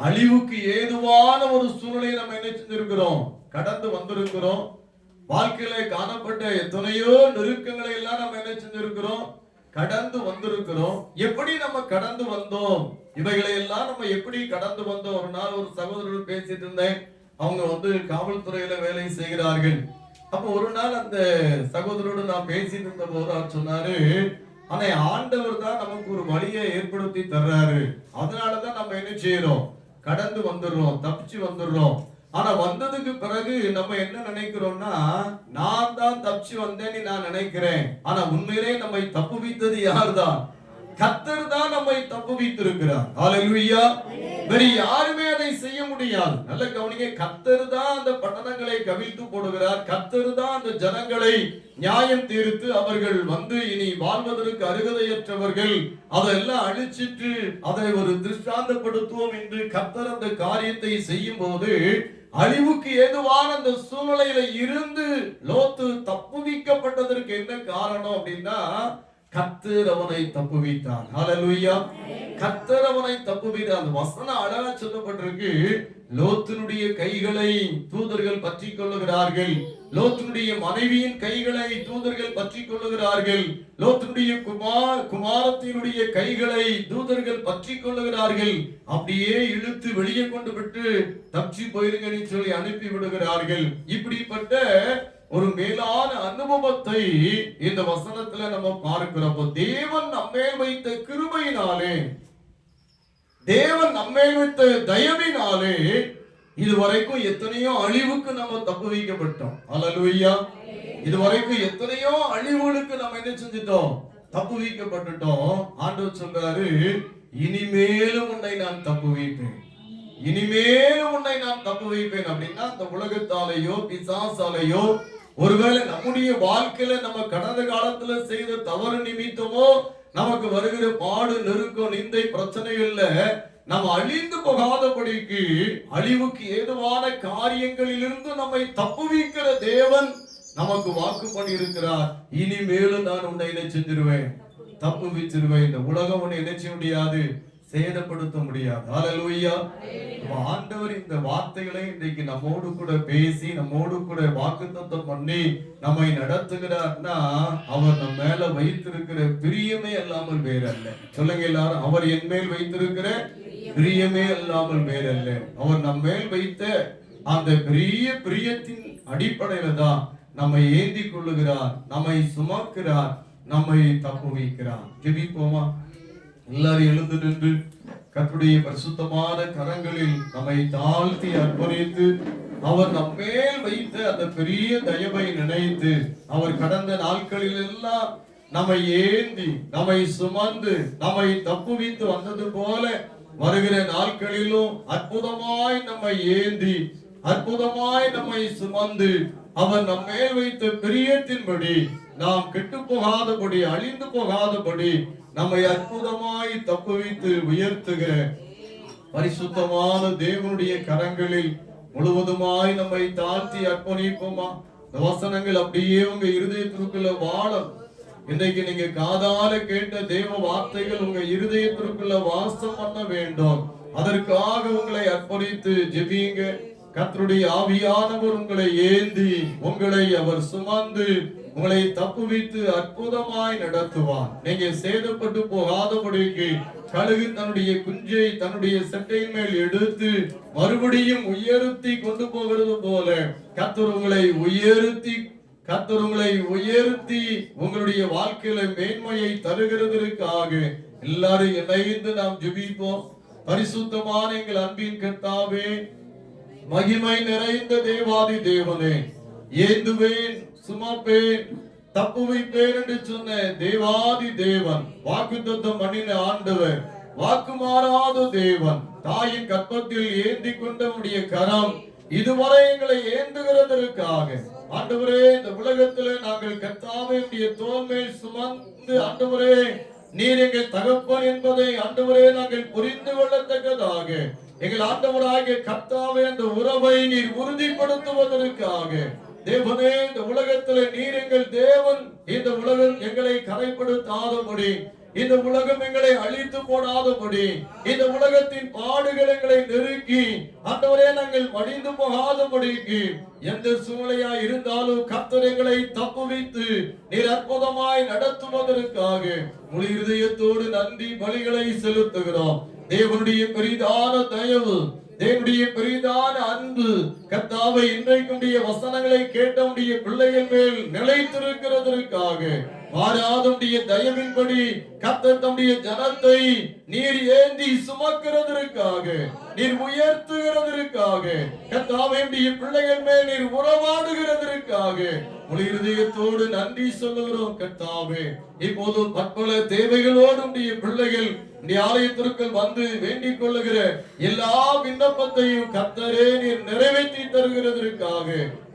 அழிவுக்கு ஏதுவான ஒரு சூழ்நிலையை நம்ம என்ன செஞ்சிருக்கிறோம், கடந்து வந்திருக்கிறோம். வாழ்க்கையில காணப்பட்ட எத்தனையோ நெருக்கங்களை எல்லாம் நம்ம என்ன செஞ்சிருக்கிறோம், கடந்து வந்திருக்கிறோம். எப்படி நம்ம கடந்து வந்தோம், இவைகளை எல்லாம் நம்ம எப்படி கடந்து வந்தோம். ஒரு நாள் ஒரு சகோதரர் பேசிட்டு இருந்தேன். அவங்க காவல்துறையில வேலை செய்கிறார்கள். அப்ப ஒரு நாள் அந்த சகோதரோடு நான் பேசிட்டு இருந்த போது அவர் சொன்னாரு, ஆனா ஆண்டவர் தான் நமக்கு ஒரு வழியை ஏற்படுத்தி தர்றாரு, அதனாலதான் நம்ம என்ன செய்யறோம், கடந்து வந்துடுறோம், தப்பிச்சு வந்துடுறோம். ஆனா வந்ததுக்கு பிறகு நம்ம என்ன நினைக்கிறோம்னா, நான் தான் தப்பிச்சு வந்தேன்னு நான் நினைக்கிறேன். ஆனா உண்மையிலே நம்மை தப்புவித்தது யார்தான், கர்த்தர் தான் நம்மை தப்புவித்திருக்கிறார். ஹல்லேலூயா. வேற யாருமே அதை செய்ய முடியாது. நல்ல கவனிங்க, கர்த்தர் தான் அந்த பட்டணங்களை கவிழ்த்து போடுகிறார். கர்த்தர் தான் அந்த ஜனங்களை நியாயம் தீர்த்து அவர்கள் இனி வாழ்வதற்கு அருகதையற்றவர்கள், அதெல்லாம் அழிச்சிட்டு அதை ஒரு திருஷ்டாந்தப்படுத்துவோம் என்று கர்த்தர் அந்த காரியத்தை செய்யும் போது அழிவுக்கு ஏதுவான அந்த சூழ்நிலையில இருந்து லோத்து தப்புவிக்கப்பட்டதற்கு என்ன காரணம் அப்படின்னா, கர்த்தர் அவனை தப்புவித்தார். ஹல்லேலூயா. கர்த்தர் அவனை தப்புவித்தார். அந்த வசனம் அழகா சொல்லப்பட்டிருக்கு. லோத்தினுடைய கைகளை தூதர்கள் பற்றி கொள்ளுகிறார்கள், லோத்தினுடைய மனைவியின் கைகளை தூதர்கள் பற்றி கொள்ளுகிறார்கள், லோத்தினுடைய குமாரத்தினுடைய கைகளை தூதர்கள் பற்றி கொள்ளுகிறார்கள். அப்படியே இழுத்து வெளியே கொண்டு விட்டு தப்பிச்சு போயிருங்கன்னு சொல்லி அனுப்பி விடுகிறார்கள். இப்படிப்பட்ட ஒரு மேலான அனுபவத்தை இந்த வசனத்துல நம்ம பார்க்கிறோம். தேவன் நம்மேல் வைத்த கிருபையினாலே, தேவன் நம்மேல் வைத்த தயவினாலே இதுவரைக்கும் எத்தனையோ அழிவுக்கு நம்ம தப்பு வைக்கப்பட்டோம். ஹல்லேலூயா. இதுவரைக்கும் எத்தனையோ அழிவுகளுக்கு நம்ம என்ன செஞ்சிட்டோம், தப்பு வைக்கப்பட்டுட்டோம். ஆண்டவர் சொல்றாரு, இனிமேலும் உன்னை நான் தப்பு வைப்பேன், இனிமேலும் உன்னை நான் தப்பு வைப்பேன். அப்படின்னா அந்த உலகத்தாலேயோ பிசாசாலேயோ ஒருவேளை நம்முடைய வாழ்க்கையில நம்ம கடந்த காலத்துல செய்த தவறு நிமித்தமோ நமக்கு வருகிற பாடு நெருக்கம் நிந்தை பிரச்சனைகள்ல நம்ம அழிந்து போகாதபடிக்கு அழிவுக்கு ஏதுவான காரியங்களிலிருந்து நம்மை தப்புவிக்கிற தேவன் நமக்கு வாக்கு பண்ணி இருக்கிறார். இனிமேலும் நான் உன்னை என்ன செஞ்சிருவேன், தப்புவிச்சிருவேன். இந்த உலகம் உன்னை என்ன செய்ய முடியாது, சேதப்படுத்த முடியாது. ஹல்லேலூயா. ஆண்டவர் இந்த வார்த்தைகளை இன்றைக்கு நம்மோடு கூட பேசி நம்மோடு கூட வாக்குத்தத்தம் பண்ணி நம்மை நடத்துகிறார்னா அவர் நம்ம மேல வைத்திருக்கிற பிரியமே அல்லாமல் வேறல்ல. சொல்லுங்க எல்லாரும், அவர் என் மேல் வைத்திருக்கிற பிரியமே அல்லாமல் வேறல்ல. அவர் நம்ம மேல் வைத்த அந்த பெரிய பிரியத்தின் அடிப்படையில தான் நம்மை ஏந்தி கொள்ளுகிறார், நம்மை சுமக்கிறார், நம்மை தப்புவிக்கிறார். ஜெபிப்போமா? எல்லாரும் எழுந்து நின்று கர்த்தருடைய பரிசுத்தமான கரங்களில் நம்மை தாழ்த்தி அர்ப்பணித்து அவர் நம்மேல் வைத்த அந்த பெரிய தயவை நினைத்து அவர் கடந்த நாட்களில் எல்லாம் நம்மை ஏந்தி நம்மை சுமந்து நம்மை தப்புவித்து வந்தது போல வருகிற நாட்களிலும் அற்புதமாய் நம்மை ஏந்தி அற்புதமாய் நம்மை சுமந்து அவர் நம்மேல் வைத்த பிரியத்தின்படி நாம் கெட்டு போகாதபடி அழிந்து போகாதபடி நம்மை அற்புதமாய் தப்புவித்து உயர்த்துகிற பரிசுத்தமான தேவனுடைய கரங்களில் முழுவதுமாய் நம்மை தாழ்த்தி அர்ப்பணிப்போமா? இந்த வசனங்கள் அப்படியே உங்க இருதயத்திற்குள்ள வாழும். இன்றைக்கு நீங்க காதால கேட்ட தேவ வார்த்தைகள் உங்க இருதயத்திற்குள்ள வாசம் பண்ண வேண்டும். அதற்காக உங்களை அர்ப்பணித்து ஜெபியுங்க. கர்த்தருடைய ஆவியானவர் உங்களை ஏந்தி, உங்களை அவர் சுமந்து, உங்களை தப்புவித்து அற்புதமாய் நடத்துவார். நீங்க சேதப்பட்டு போகாதபடிக்கு கழுகு தன்னுடைய குஞ்சை தன்னுடைய சட்டையின் மேல் எடுத்து மறுபடியும் உயர்த்தி கொண்டு போகிறது போல கர்த்தர் உங்களை உயர்த்தி உங்களுடைய வாழ்க்கையில மேன்மையை தருகிறதற்காக எல்லாரும் இணைந்து நாம் ஜெபிப்போம். பரிசுத்தமான எங்கள் அன்பின் கர்த்தாவே, மகிமை நிறைந்த தேவாதி தேவனே, ஏந்துவேன், சுமப்பேன், தப்புவிப்பேன் என்று சொன்ன தேவாதி தேவன், வாக்குத்தத்தம் பண்ணின ஆண்டவர், வாக்கு மாறாத தேவன், தாயின் கற்பத்தில் ஏந்தி கொண்டவுடைய கரம் இதுவரை எங்களை ஏந்துகிறதற்காக ஆண்டவரே, இந்த உலகத்திலே நாங்கள் கர்த்தாவே தோள் மேல் சுமந்து ஆண்டவரே நீர் எங்கள் தகப்பன் என்பதை ஆண்டவரே நாங்கள் புரிந்து கொள்ளத்தக்கதாக எங்கள் ஆண்டவராகிய கர்த்தாவே அந்த உறவை நீர் உறுதிப்படுத்துவதற்காக தேவனே, இந்த உலகத்திலே நீர் எங்கள் தேவன், இந்த உலகம் எங்களை கரைப்படுத்தாதபடி, இந்த உலகம் எங்களை அழித்து போடாதபடி, இந்த உலகத்தின் பாடுகள் எங்களை நெருக்கி ஆண்டவரே நாங்கள் மடிந்து போகாதபடிக்கு எந்த சூழ்நிலையா இருந்தாலும் கர்த்தர் எங்களை தப்புவித்து நீர் அற்புதமாய் நடத்துவதற்காக முழு இருதயத்தோடு நன்றி பலிகளை செலுத்துகிறோம். தேவனுடைய பெரிதான தயவு, தேவனுடைய பெரிதான அன்பு கர்த்தாவை இன்றைக்குடைய வசனங்களை கேட்டவுடைய பிள்ளைகள் மேல் நிலைத்திருக்கிறதற்காக மாறாதவுடைய தயவின்படி கர்த்தர் தம்முடைய ஜனத்தை நீர் ஏந்தி சுமக்கிறதற்காக, நீர் உயர்த்துகிறதற்காக, கர்த்தாவை பிள்ளைகள் மேல் நீர் உறவாடுகிறதற்காக முழு இருதயத்தோடு நன்றி சொல்லுகிறோம். கர்த்தாவே, இப்போது பற்பல தேவைகளோடு உடைய பிள்ளைகள் ஆலயத்திற்கு வந்து வேண்டிக் கொள்ளுகிற எல்லா விண்ணப்பத்தையும் கர்த்தரே நீர் நிறைவேற்றி தருகிறதற்காக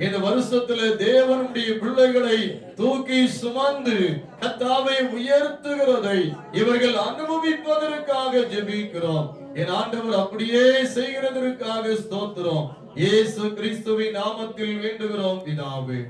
இந்த வருஷத்துல தேவனுடைய பிள்ளைகளை தூக்கி சுமந்து கர்த்தாவை உயர்த்துகிறதை இவர்கள் அனுபவிப்பதற்காக ஜெபிக்கிறோம். என் ஆண்டவர் அப்படியே செய்கிறதற்காக ஸ்தோத்திரம். இயேசு கிறிஸ்துவின் நாமத்தில் வேண்டுகிறோம் பிதாவே.